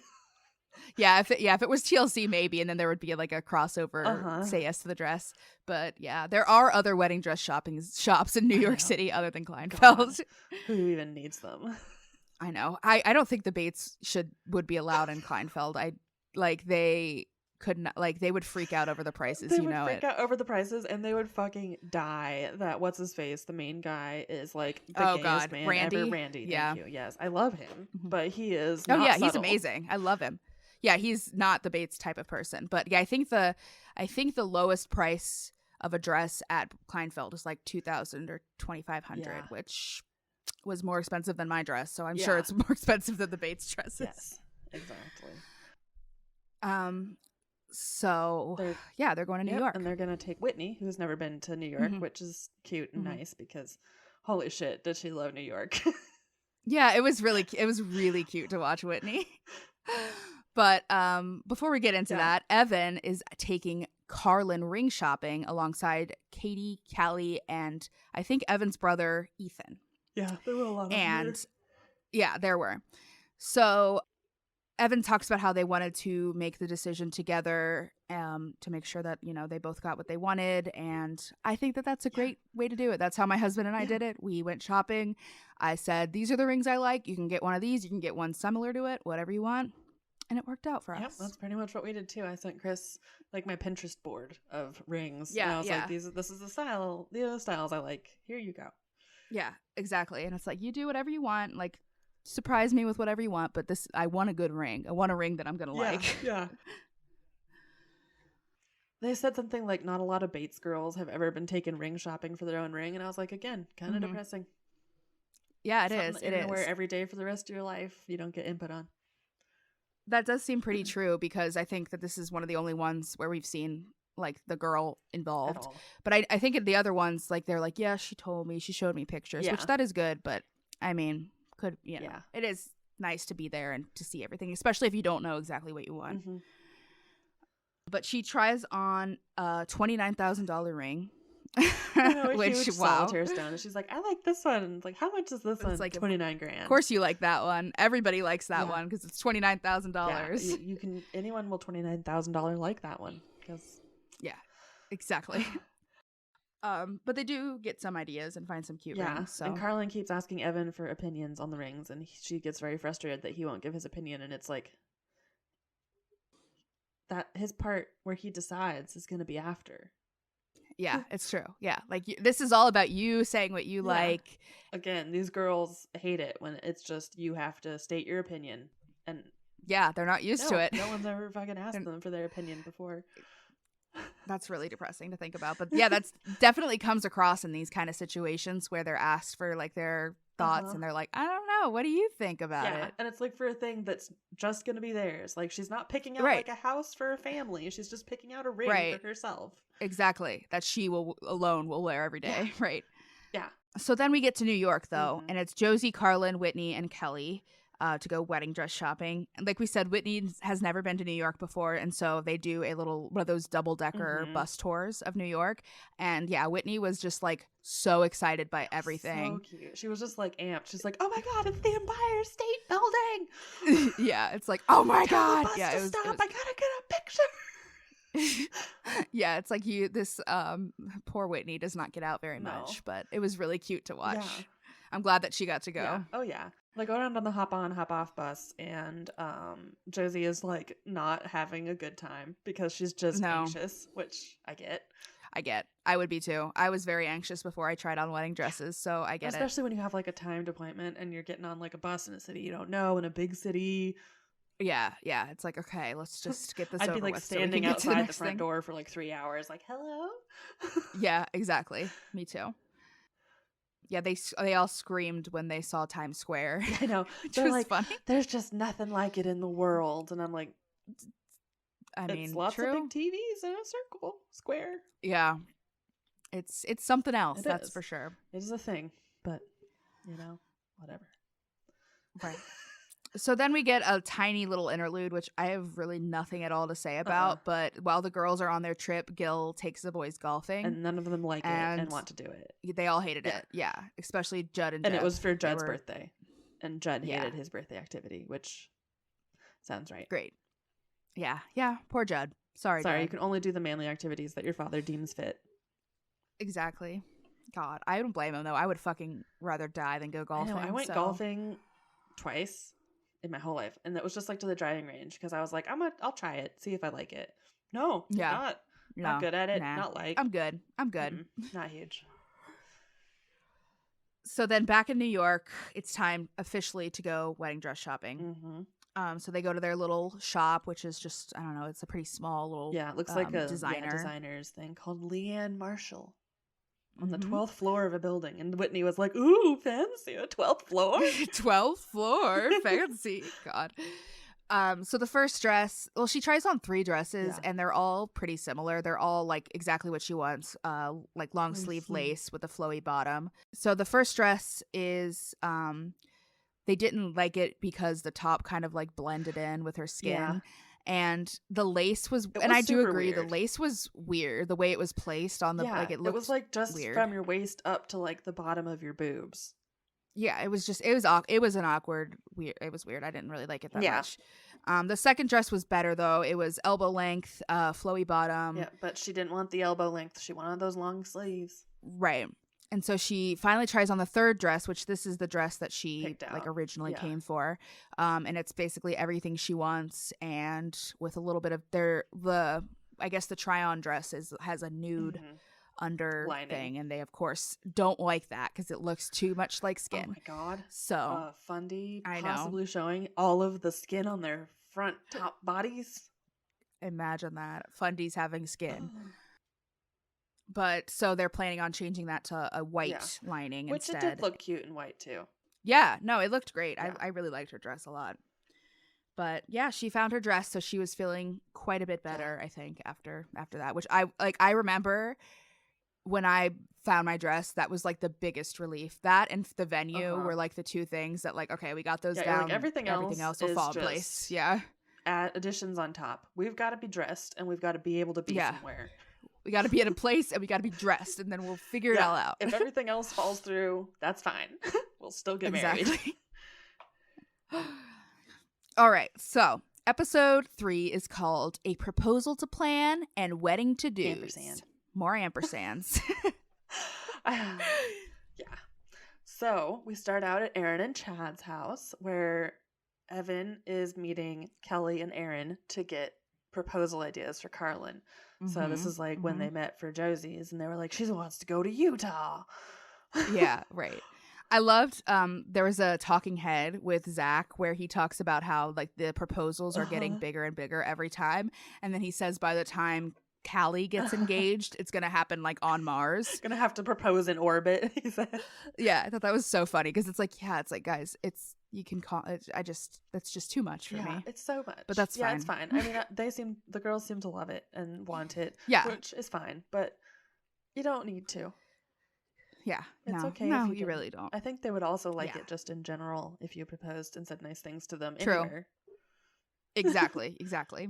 Yeah, if it was TLC, maybe, and then there would be like a crossover, say yes to the dress. But yeah, there are other wedding dress shops in New York City other than Kleinfeld's. Who even needs them? I know. I don't think the Bates would be allowed in Kleinfeld. They could not, like, they would freak out over the prices. They would freak out over the prices, and they would fucking die. That what's his face, the main guy, is like the gayest man Randy? ever. Randy, thank you. Yes, I love him, but he is. Oh not yeah, subtle. He's amazing. I love him. Yeah, he's not the Bates type of person. But yeah, I think the lowest price of a dress at Kleinfeld is like $2,000 or $2,500, which was more expensive than my dress. So I'm sure it's more expensive than the Bates dresses. Yes, exactly. So they're going to New York, and they're gonna take Whitney, who's never been to New York, which is cute and nice because holy shit, did she love New York? Yeah, it was really cute to watch Whitney. But before we get into that, Evan is taking Carlin ring shopping alongside Katie, Callie, and I think Evan's brother Ethan. Yeah, there were a lot of them. Yeah, there were. So Evan talks about how they wanted to make the decision together to make sure that, you know, they both got what they wanted. And I think that that's a great way to do it. That's how my husband and I did it. We went shopping. I said, these are the rings I like. You can get one of these. You can get one similar to it, whatever you want. And it worked out for us. Yep, that's pretty much what we did too. I sent Chris like my Pinterest board of rings. Yeah, and I was like, this is the style. These are the styles I like. Here you go. Yeah, exactly. And it's like, you do whatever you want. Like, surprise me with whatever you want. But I want a good ring. I want a ring that I'm gonna like. Yeah. They said something like, not a lot of Bates girls have ever been taken ring shopping for their own ring, and I was like, again, kind of depressing. Yeah, it is. It is. Wear every day for the rest of your life. You don't get input on. That does seem pretty true because I think that this is one of the only ones where we've seen like the girl involved. But I think in the other ones, like they're like, yeah, she told me, she showed me pictures, which that is good. But I mean, it is nice to be there and to see everything, especially if you don't know exactly what you want. But she tries on a $29,000 ring. Which solitaire stone, and she's like, I like this one. Like, how much is this one? It's like $29,000. Of course you like that one. Everybody likes that one because it's $29,000. You can, anyone will $29,000 like that one because exactly. But they do get some ideas and find some cute rings. So. And Carlin keeps asking Evan for opinions on the rings, and she gets very frustrated that he won't give his opinion, and it's like that his part where he decides is going to be after. Yeah, it's true. Yeah, like this is all about you saying what you like. Again, these girls hate it when it's just you have to state your opinion. And yeah, they're not used to it. No one's ever fucking asked them for their opinion before. That's really depressing to think about. But yeah, that's definitely comes across in these kind of situations where they're asked for like their thoughts and they're like, I don't know, what do you think about it? And it's like for a thing that's just gonna be theirs. Like she's not picking out like a house for a family. She's just picking out a ring for herself. Exactly. That she will wear every day. Right. Yeah. So then we get to New York though, and it's Josie, Carlin, Whitney, and Kelly to go wedding dress shopping. And like we said, Whitney has never been to New York before, and so they do one of those double-decker bus tours of New York. And yeah, Whitney was just like so excited by everything. So cute. She was just like amped. She's like, "Oh my god, it's the Empire State Building!" Yeah, it's like, "Oh my god!" Yeah, it was. I gotta get a picture. Yeah, it's like this poor Whitney does not get out very much, but it was really cute to watch. Yeah. I'm glad that she got to go. Yeah. Oh yeah. Like go around on the hop on, hop off bus, and Josie is like not having a good time because she's just anxious, which I get. I would be too. I was very anxious before I tried on wedding dresses, so I get Especially when you have like a timed appointment and you're getting on like a bus in a city you don't know, in a big city. Yeah. It's like, okay, let's just get this I'd over be like with standing so outside the front door for like 3 hours, like, hello? Yeah, exactly. Me too. Yeah, they all screamed when they saw Times Square. I know. They're like, funny. There's just nothing like it in the world. And I'm like, it's lots of big TVs in a circle, square. Yeah. It's something else, that's for sure. It is a thing, but, whatever. Right. So then we get a tiny little interlude, which I have really nothing at all to say about. But while the girls are on their trip, Gil takes the boys golfing. And none of them like it and want to do it. They all hated it. Yeah. Especially Judd and Jeff. And it was for Judd's birthday. And Judd hated his birthday activity, which sounds right. Great. Yeah. Yeah. Poor Judd. Sorry, Judd. You can only do the manly activities that your father deems fit. Exactly. God, I don't blame him, though. I would fucking rather die than go golfing. I went golfing twice in my whole life, and that was just like to the driving range because I was like, I'll try it, see if I like it. Not good at it. Nah. Not like I'm good. Not huge. So then back in New York, it's time officially to go wedding dress shopping. So they go to their little shop, which is just, I don't know, it's a pretty small little it looks like a designer's thing called Leanne Marshall. On the 12th floor of a building. And Whitney was like, ooh, fancy, a 12th floor? 12th floor, fancy. God. So the first dress, well, she tries on 3 dresses, and they're all pretty similar. They're all, like, exactly what she wants, like long-sleeve lace with a flowy bottom. So the first dress is, they didn't like it because the top kind of, like, blended in with her skin. Yeah. And the lace was, and I do agree, weird. The lace was weird. The way it was placed on the, like, it was like just weird. From your waist up to like the bottom of your boobs. Yeah, it was an awkward, weird. It was weird. I didn't really like it that much. The second dress was better though. It was elbow length, flowy bottom. Yeah, but she didn't want the elbow length. She wanted those long sleeves. Right. And so she finally tries on the third dress, which this is the dress that she like originally came for. And it's basically everything she wants. And with a little bit of I guess the try on dress has a nude under thing. And they, of course, don't like that because it looks too much like skin. Oh my God. So Fundy possibly showing all of the skin on their front top bodies. Imagine that. Fundy's having skin. But so they're planning on changing that to a white lining instead. Which it did look cute in white too. Yeah, no, it looked great. Yeah. I really liked her dress a lot. But yeah, she found her dress, so she was feeling quite a bit better, I think, after that. Which I remember when I found my dress, that was like the biggest relief. That and the venue were like the 2 things that like, okay, we got those down. Like everything else will fall in place. Yeah. Add additions on top. We've got to be dressed and we've got to be able to be somewhere. We got to be at a place and we got to be dressed, and then we'll figure it all out. If everything else falls through, that's fine. We'll still get married. All right. So episode 3 is called A Proposal to Plan and Wedding to Do. More ampersands. Yeah. So we start out at Aaron and Chad's house where Evan is meeting Kelly and Aaron to get proposal ideas for Carlin. So this is like when mm-hmm. they met for Josie's, and they were like, she wants to go to Utah. Yeah, right. I loved there was a talking head with Zach where he talks about how like the proposals are getting bigger and bigger every time, and then he says by the time Callie gets engaged, it's gonna happen like on Mars. Gonna have to propose in orbit, he said. Yeah, I thought that was so funny because it's like, yeah, it's like, guys, it's you can call it. That's just too much for me. It's so much, but that's fine. It's fine. I mean, the girls seem to love it and want it, which is fine. But you don't need to. Yeah, it's okay. No, if you really don't. I think they would also like it just in general if you proposed and said nice things to them. True. Anywhere. Exactly.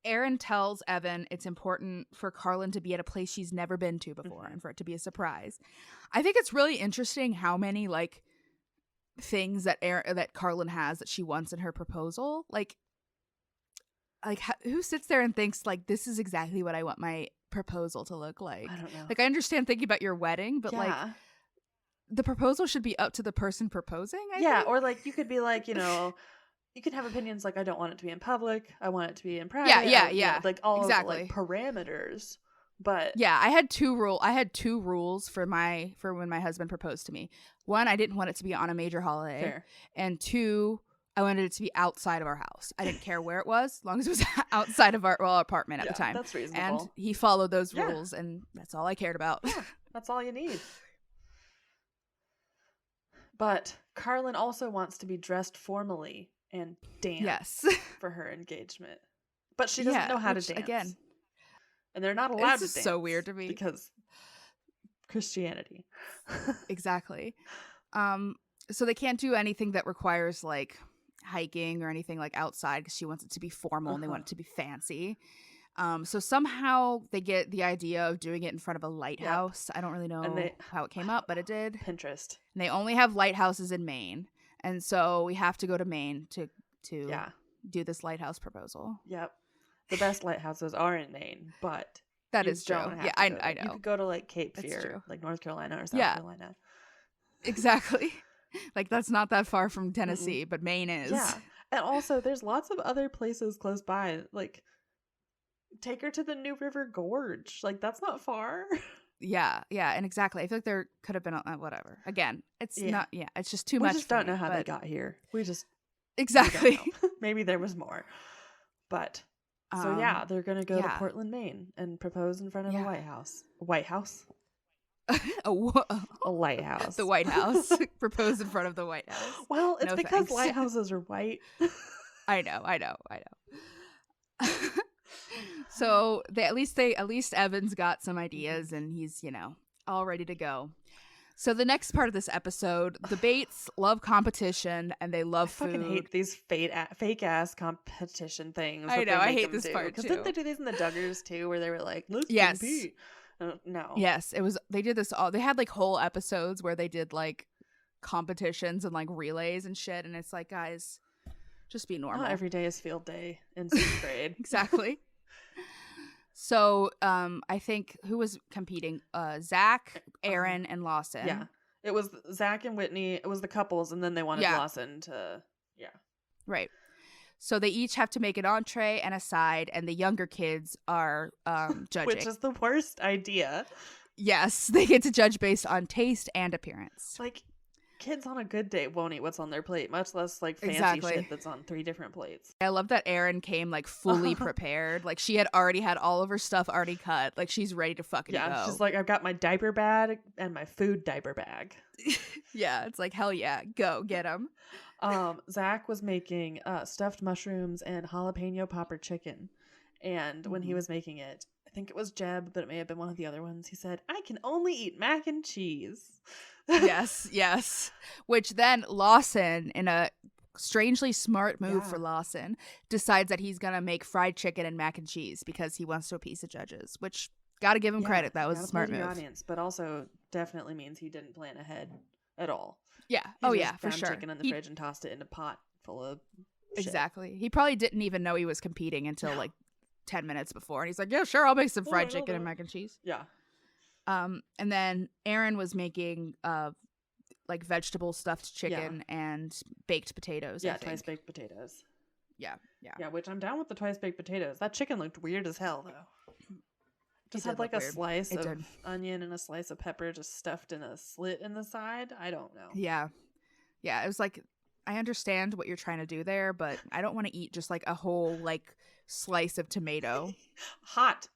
Erin tells Evan it's important for Carlin to be at a place she's never been to before and for it to be a surprise. I think it's really interesting how many like things that Carlin has that she wants in her proposal. Like who sits there and thinks like this is exactly what I want my proposal to look like? I don't know. Like I understand thinking about your wedding, but like the proposal should be up to the person proposing. I think. Or like you could be like, you can have opinions like I don't want it to be in public. I want it to be in private. Yeah. Like all of the, like parameters. But yeah, I had two rules for when my husband proposed to me. One, I didn't want it to be on a major holiday. Fair. And two, I wanted it to be outside of our house. I didn't care where it was, as long as it was outside of our apartment at the time. That's reasonable. And he followed those rules, and that's all I cared about. Yeah, that's all you need. But Carlin also wants to be dressed formally and dance for her engagement. But she doesn't know how to dance. Again. And they're not allowed to dance. So weird to me. Because Christianity. Exactly. So they can't do anything that requires like hiking or anything like outside because she wants it to be formal and they want it to be fancy. So somehow they get the idea of doing it in front of a lighthouse. I don't really know how it came up, but it did. Pinterest. And they only have lighthouses in Maine. And so we have to go to Maine to do this lighthouse proposal. Yep. The best lighthouses are in Maine, but that is true. Yeah, I know. You could go to like Cape Fear, like North Carolina or South Carolina. Exactly. Like that's not that far from Tennessee, but Maine is. Yeah. And also there's lots of other places close by. Like take her to the New River Gorge. Like that's not far. Yeah, and exactly. I feel like there could have been whatever. Again, it's not. Yeah, it's just too much. We just don't know how they got here. We just exactly. Maybe there was more, but so they're gonna go to Portland, Maine, and propose in front of a White House. White House. A lighthouse. The White House. Propose in front of the White House. Well, it's because lighthouses are white. I know. So at least Evan's got some ideas and he's, all ready to go. So the next part of this episode, the Bates love competition and they love food. I fucking hate these fake ass competition things. I know, I hate this part too. Because didn't they do these in the Duggars too, where they were like, let's compete? No. Yes, it was. They did this all. They had like whole episodes where they did like competitions and like relays and shit. And it's like, guys, just be normal. Not every day is field day in 6th grade. Exactly. So, I think who was competing? Zach, Aaron, and Lawson. Yeah, it was Zach and Whitney. It was the couples, and then they wanted Lawson to. Yeah. Right. So they each have to make an entree and a side, and the younger kids are judging. Which is the worst idea. Yes, they get to judge based on taste and appearance. Like, kids on a good day won't eat what's on their plate, much less like fancy shit that's on 3 different plates. I love that Erin came like fully prepared. Like she had already had all of her stuff already cut. Like she's ready to fucking go. Yeah, she's like, I've got my diaper bag and my food diaper bag. Yeah, it's like, hell yeah, go get them. Zach was making stuffed mushrooms and jalapeno popper chicken. And when he was making it, I think it was Jeb, but it may have been one of the other ones, he said, I can only eat mac and cheese. Yes. Which then Lawson, in a strangely smart move for Lawson, decides that he's going to make fried chicken and mac and cheese because he wants to appease the judges, which got to give him credit. That was a smart move. Audience, but also definitely means he didn't plan ahead at all. Yeah. He for sure. Chicken in the fridge and tossed it in a pot full of shit. Exactly. He probably didn't even know he was competing until like 10 minutes before, and he's like, yeah, sure, I'll make some fried chicken and mac and cheese. Yeah. And then Aaron was making like vegetable stuffed chicken and baked potatoes. Yeah, twice baked potatoes. Yeah. Yeah, which I'm down with the twice baked potatoes. That chicken looked weird as hell though. Just had like a slice of onion and a slice of pepper just stuffed in a slit in the side. I don't know. Yeah. Yeah, it was like, I understand what you're trying to do there, but I don't want to eat just like a whole like slice of tomato. Hot.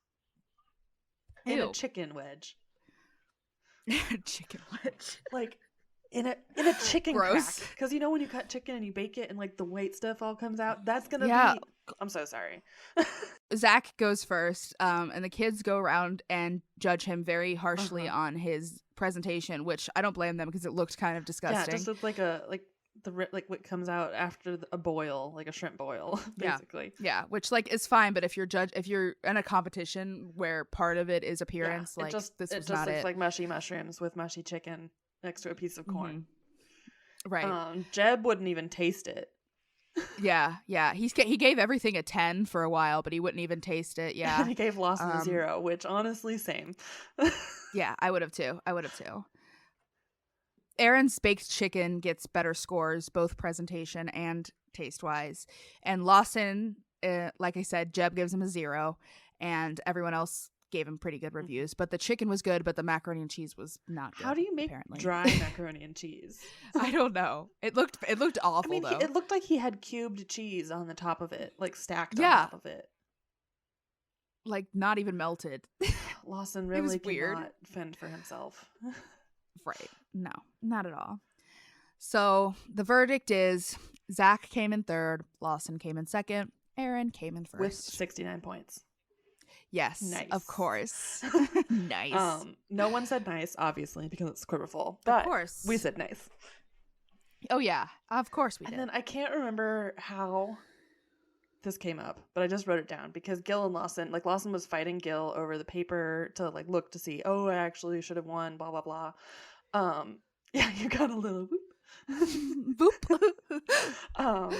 Ew. In a chicken wedge. Chicken wedge. Like in a chicken Gross. crack. Because you know when you cut chicken and you bake it and like the white stuff all comes out? That's gonna be... I'm so sorry. Zach goes first, and the kids go around and judge him very harshly on his presentation, which I don't blame them because it looked kind of disgusting. Yeah, it just looked like like what comes out after a boil, like a shrimp boil, basically. Yeah, which like is fine, but if you're in a competition where part of it is appearance, like this was not it. It just looks like mushy mushrooms with mushy chicken next to a piece of corn. Right. Jeb wouldn't even taste it. Yeah. He gave everything a 10 for a while, but he wouldn't even taste it. Yeah. And he gave Lawson a 0, which honestly, same. Yeah, I would have too. Aaron's baked chicken gets better scores, both presentation and taste-wise. And Lawson, like I said, Jeb gives him a 0, and everyone else gave him pretty good reviews. But the chicken was good, but the macaroni and cheese was not good. How do you make dry macaroni and cheese? I don't know. It looked awful, though. It looked like he had cubed cheese on the top of it, like stacked on top of it. Like not even melted. Lawson really cannot fend for himself. Right. No, not at all. So the verdict is Zach came in third, Lawson came in second, Aaron came in first. With 69 points. Yes, nice. Of course. Nice. No one said nice, obviously, because it's quiverful. But of course. We said nice. Oh, yeah. Of course we did. And then I can't remember how this came up, but I just wrote it down because Gil and Lawson was fighting Gil over the paper to like look to see, oh, I actually should have won, blah, blah, blah. Yeah, you got a little whoop. Boop.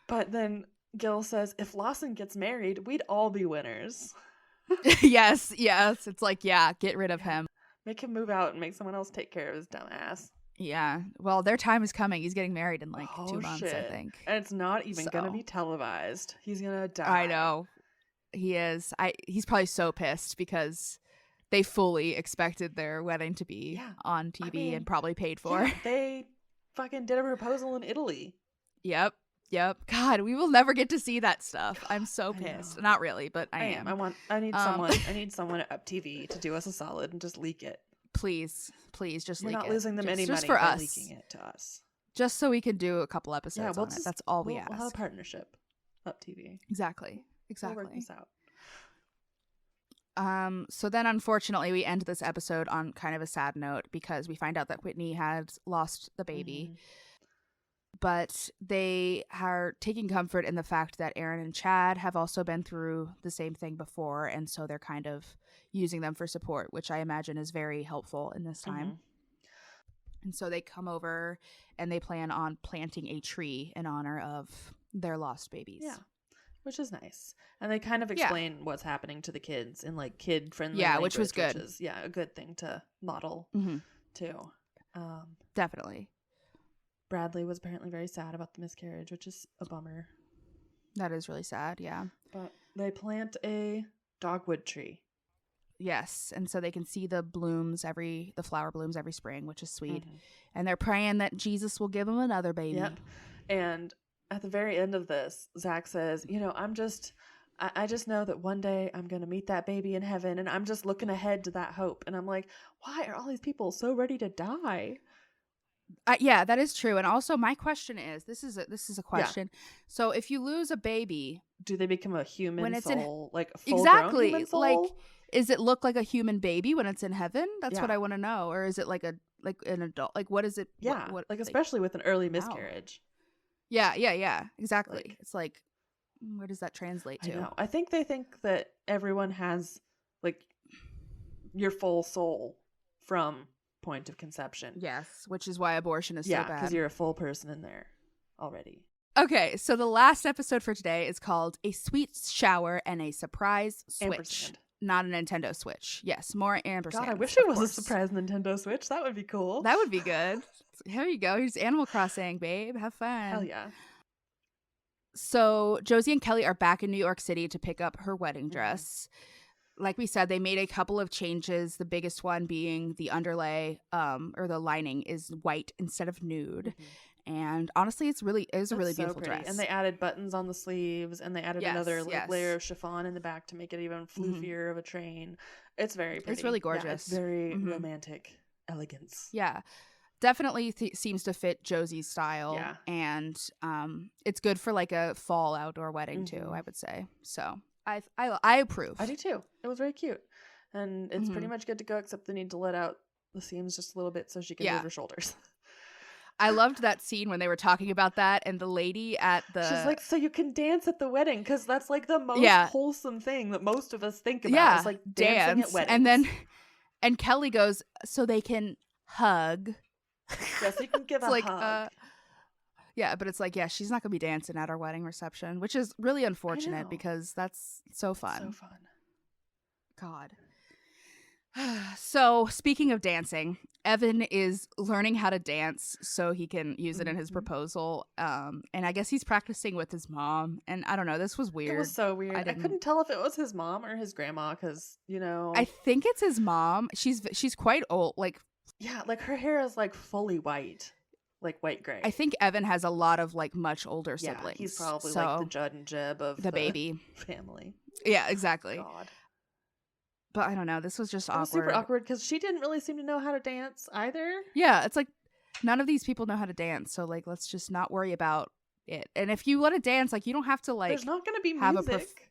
But then Gil says, if Lawson gets married, we'd all be winners. Yes. It's like, yeah, get rid of him. Make him move out and make someone else take care of his dumb ass. Yeah. Well, their time is coming. He's getting married in like 2 months, I think. And it's not even going to be televised. He's going to die. I know. He is. He's probably so pissed because they fully expected their wedding to be on TV and probably paid for. Yeah, they fucking did a proposal in Italy. Yep. God, we will never get to see that stuff. I'm so pissed. Not really, but I am. I need someone at Up TV to do us a solid and just leak it. Please, just leak it. We're not losing them any money for by us. Leaking it to us. Just so we can do a couple episodes on it. That's all we ask. We'll have a partnership. Up TV. Exactly. We'll work this out. So then unfortunately we end this episode on kind of a sad note because we find out that Whitney had lost the baby. Mm-hmm. But they are taking comfort in the fact that Aaron and Chad have also been through the same thing before, and so they're kind of using them for support, which I imagine is very helpful in this time. Mm-hmm. And so they come over and they plan on planting a tree in honor of their lost babies. Yeah. Which is nice. And they kind of explain what's happening to the kids in like kid-friendly language, which was good. Which is, a good thing to model too. Definitely. Bradley was apparently very sad about the miscarriage, which is a bummer. That is really sad, yeah. But they plant a dogwood tree. Yes, and so they can see the flower blooms every spring, which is sweet. Mm-hmm. And they're praying that Jesus will give them another baby. Yep. And at the very end of this, Zach says, I just know that one day I'm going to meet that baby in heaven, and I'm just looking ahead to that hope. And I'm like, why are all these people so ready to die? Yeah, that is true. And also my question is, this is a question. Yeah. So if you lose a baby, do they become a human when it's soul? Like a full-grown human soul? Like, is it look like a human baby when it's in heaven? That's what I want to know. Or is it like an adult? Like what is it? Yeah, especially with an early miscarriage. Yeah, exactly. It's like, where does that translate to? I know. I think they think that everyone has like your full soul from point of conception. Yes, which is why abortion is so bad. Yeah, because you're a full person in there already. Okay, so the last episode for today is called A Sweet Shower and a Surprise Switch. Ampersand. Not a Nintendo Switch. Yes, more Ampersands. God, I wish it was a surprise Nintendo Switch. That would be cool. That would be good. Here you go. Here's Animal Crossing, babe. Have fun. Hell yeah. So Josie and Kelly are back in New York City to pick up her wedding dress. Like we said, they made a couple of changes. The biggest one being the underlay, or the lining, is white instead of nude. And honestly, it is a really beautiful pretty. dress. And they added buttons on the sleeves, and they added another layer of chiffon in the back to make it even floofier of a train. It's very pretty. It's really gorgeous. Yeah, it's very romantic elegance. Yeah. Definitely seems to fit Josie's style. Yeah. And it's good for like a fall outdoor wedding too, I would say. So I approve. I do too. It was very cute. And it's pretty much good to go, except they need to let out the seams just a little bit so she can move her shoulders. I loved that scene when they were talking about that, and the lady at the... She's like, so you can dance at the wedding, because that's like the most wholesome thing that most of us think about. Yeah, is like dancing at weddings. And Kelly goes, so they can hug. Yes, you can give a hug. Yeah, but it's like, she's not going to be dancing at our wedding reception, which is really unfortunate because that's so fun. So fun. God. So, speaking of dancing, Evan is learning how to dance so he can use it in his proposal. And I guess he's practicing with his mom. And I don't know, this was weird. It was so weird. I couldn't tell if it was his mom or his grandma because, I think it's his mom. She's quite old. Like, yeah, like her hair is like fully white. Like white gray. I think Evan has a lot of like much older siblings. He's probably like the Judd and Jeb of the baby family. Yeah, exactly. God. But I don't know. This was just awkward. It was super awkward because she didn't really seem to know how to dance either. Yeah, it's like none of these people know how to dance. So like, let's just not worry about it. And if you want to dance, like you don't have to like. There's not going to be music.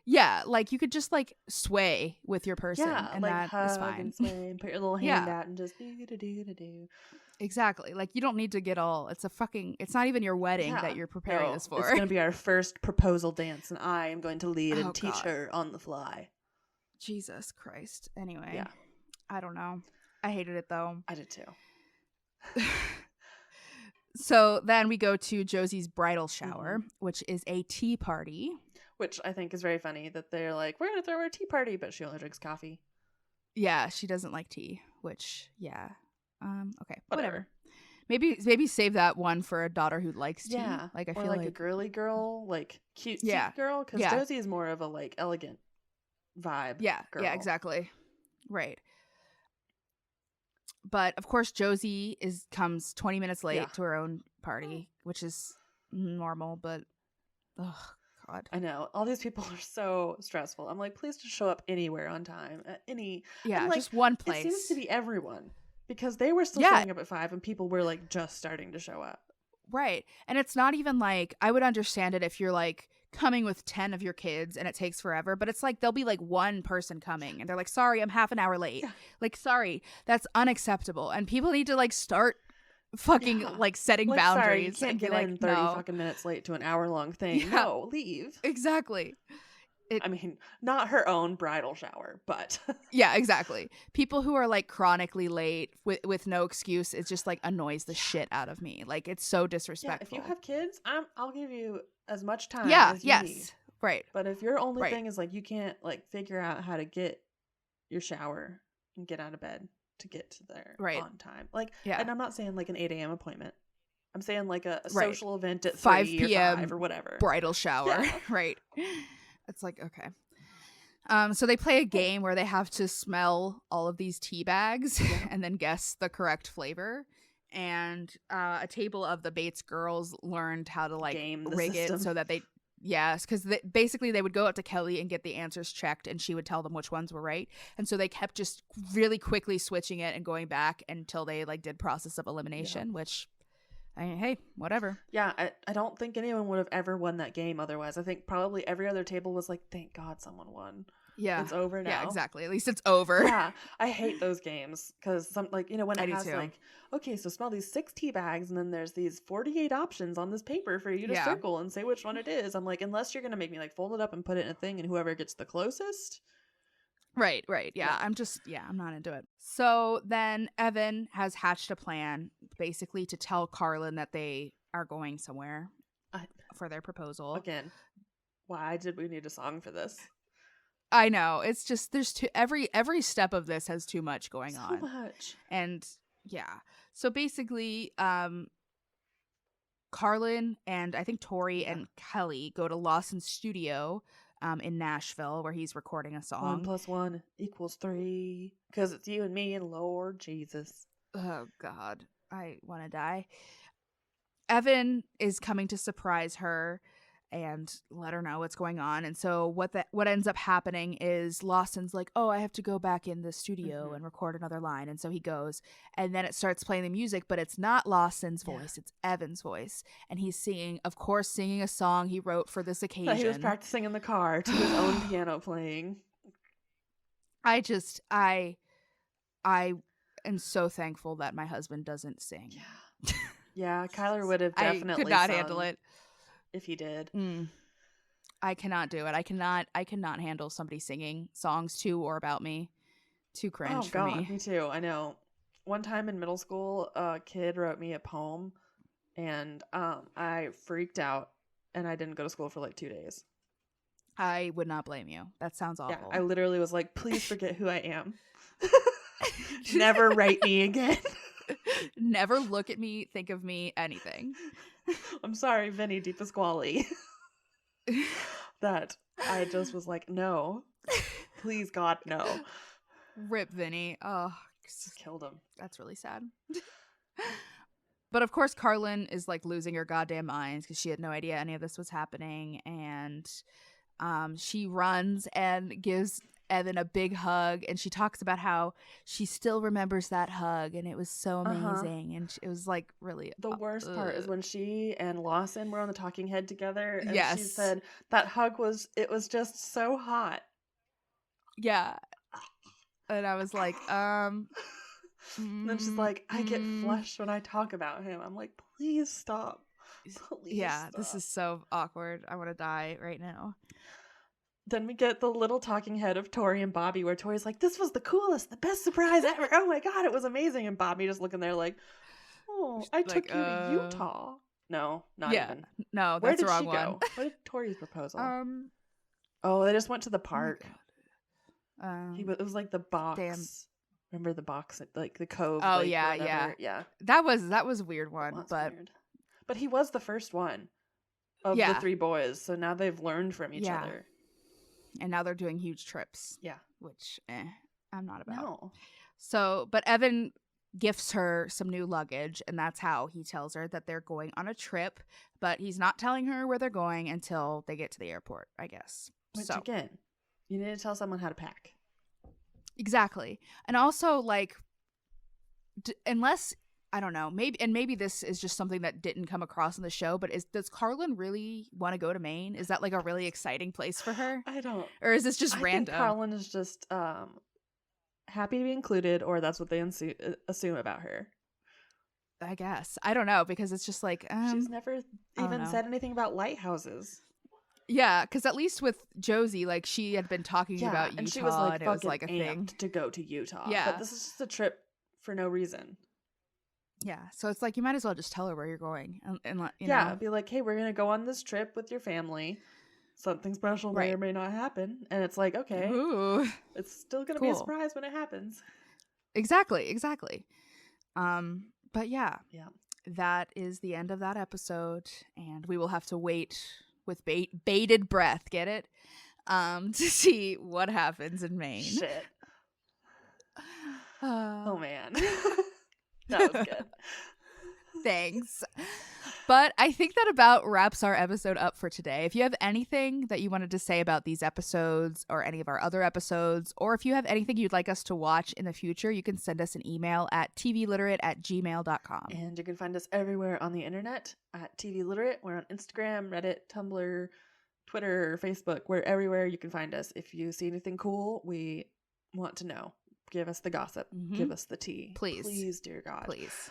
Yeah, like you could just like sway with your person, and like that hug is fine. And sway and put your little hand out and just do. Exactly. Like you don't need to get all. It's not even your wedding that you're preparing this for. It's going to be our first proposal dance, and I am going to lead and teach her on the fly. Jesus Christ. Anyway, I don't know. I hated it though. I did too. So then we go to Josie's bridal shower, which is a tea party. Which I think is very funny that they're like, we're going to throw her a tea party, but she only drinks coffee. Yeah, she doesn't like tea, which, okay, whatever. Maybe save that one for a daughter who likes tea. Yeah, like I or feel like a girly girl, like cute girl, because Josie is more of a like elegant vibe. Yeah, girl. Yeah, exactly. Right. But of course, Josie comes 20 minutes late to her own party, which is normal. But God, I know all these people are so stressful. I'm like, please just show up anywhere on time. Just one place. It seems to be everyone because they were still showing up at 5 and people were like just starting to show up. Right, and it's not even like I would understand it if you're like coming with 10 of your kids and it takes forever, but it's like there'll be like one person coming and they're like, sorry, I'm half an hour late. Like, sorry, that's unacceptable, and people need to like start fucking like setting boundaries. Sorry, you can't get in 30 fucking minutes late to an hour-long thing. No, leave. Exactly. I mean, not her own bridal shower, but yeah, exactly. People who are like chronically late with no excuse, it just like annoys the shit out of me. Like, it's so disrespectful. If you have kids, I'll give you as much time as you need. Right. But if your only thing is like you can't like figure out how to get your shower and get out of bed to get to there on time. Like, and I'm not saying like an 8 a.m. appointment. I'm saying like a social event at 5 3 p.m. or 5 or whatever. Bridal shower. Right. It's like, okay. So they play a game where they have to smell all of these tea bags and then guess the correct flavor. And a table of the Bates girls learned how to like rig it so that because basically they would go out to Kelly and get the answers checked and she would tell them which ones were right. And so they kept just really quickly switching it and going back until they like did process of elimination, which hey, whatever. Yeah, I don't think anyone would have ever won that game otherwise. I think probably every other table was like, thank God someone won. Yeah. It's over now. Yeah, exactly. At least it's over. Yeah. I hate those games because some like, when it has like, okay, so smell these 6 tea bags and then there's these 48 options on this paper for you to circle and say which one it is. I'm like, unless you're going to make me like fold it up and put it in a thing and whoever gets the closest. Right. Yeah. I'm not into it. So then Evan has hatched a plan basically to tell Carlin that they are going somewhere for their proposal. Again, why did we need a song for this? I know. It's just there's every step of this has too much going on. So much. And so basically Carlin and I think Tori and Kelly go to Lawson's studio in Nashville where he's recording a song. 1 + 1 = 3 because it's you and me and Lord Jesus. Oh, God. I want to die. Evan is coming to surprise her and let her know what's going on. And so what ends up happening is Lawson's like, oh, I have to go back in the studio and record another line. And so he goes, and then it starts playing the music, but it's not Lawson's voice. It's Evan's voice. And he's singing a song he wrote for this occasion. That he was practicing in the car to his own piano playing. I am so thankful that my husband doesn't sing. Yeah, Kyler would have definitely I could not handle it if he did. I cannot do it. I cannot handle somebody singing songs to or about me. Too cringe for me. Me too. I know. One time in middle school, a kid wrote me a poem, and I freaked out, and I didn't go to school for like 2 days. I would not blame you. That sounds awful. Yeah, I literally was like, please forget who I am. Never write me again. Never look at me, think of me, anything. I'm sorry, Vinny DiPasquale. That I just was like, no. Please, God, no. Rip Vinny. Oh, just killed him. That's really sad. But of course, Carlin is like losing her goddamn mind because she had no idea any of this was happening. And she runs and gives Evan a big hug, and she talks about how she still remembers that hug and it was so amazing. And it was like really the worst part is when she and Lawson were on the talking head together, and yes, she said that hug was just so hot. Yeah. And I was like, and then she's like, I get flushed when I talk about him. I'm like, please stop. Please stop. This is so awkward. I want to die right now. Then we get the little talking head of Tori and Bobby, where Tori's like, this was the coolest, the best surprise ever. Oh my God, it was amazing. And Bobby just looking there like, oh, I took you to Utah. No, not even. No, that's the wrong one. Go? What did Tori's proposal? They just went to the park. It was like the box. Damn. Remember the box, like the cove? Oh, like, yeah. That was a weird one, but he was the first one of the three boys, so now they've learned from each other. And now they're doing huge trips. Yeah. Which, I'm not about. No. So, but Evan gifts her some new luggage, and that's how he tells her that they're going on a trip, but he's not telling her where they're going until they get to the airport, I guess. Which, again, you need to tell someone how to pack. Exactly. And also, like, unless... I don't know. Maybe this is just something that didn't come across in the show, but does Carlin really want to go to Maine? Is that like a really exciting place for her? I don't. Or is this just random? I think Carlin is just happy to be included, or that's what they assume about her. I guess. I don't know, because it's just like she's never even said anything about lighthouses. Yeah, because at least with Josie, like, she had been talking about Utah, and she was like, and it was like a thing to go to Utah. Yeah, but this is just a trip for no reason. Yeah, so it's like you might as well just tell her where you're going, and you know. Be like, hey, we're gonna go on this trip with your family. Something special may or may not happen, and it's like, okay, it's still gonna be a surprise when it happens. Exactly. But yeah, that is the end of that episode, and we will have to wait with bated breath. Get it? To see what happens in Maine. Shit. Oh man. That was good. Thanks. But I think that about wraps our episode up for today. If you have anything that you wanted to say about these episodes or any of our other episodes, or if you have anything you'd like us to watch in the future, you can send us an email at tvliterate@gmail.com. And you can find us everywhere on the internet at tvliterate. We're on Instagram, Reddit, Tumblr, Twitter, Facebook. We're everywhere. You can find us. If you see anything cool, we want to know. Give us the gossip. Give us the tea. Please, dear God. Please.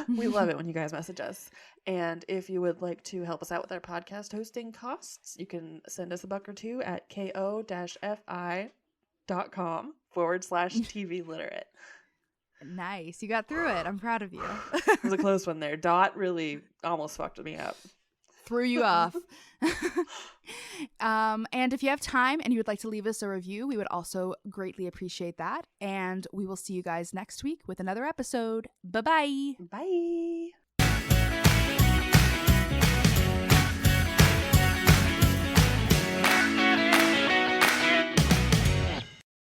We love it when you guys message us. And if you would like to help us out with our podcast hosting costs, you can send us $1 or $2 at ko-fi.com/tvliterate. Nice. You got through it. I'm proud of you. It was a close one there. Dot really almost fucked me up. Threw you off. And if you have time and you would like to leave us a review, we would also greatly appreciate that. And we will see you guys next week with another episode. Bye-bye. Bye.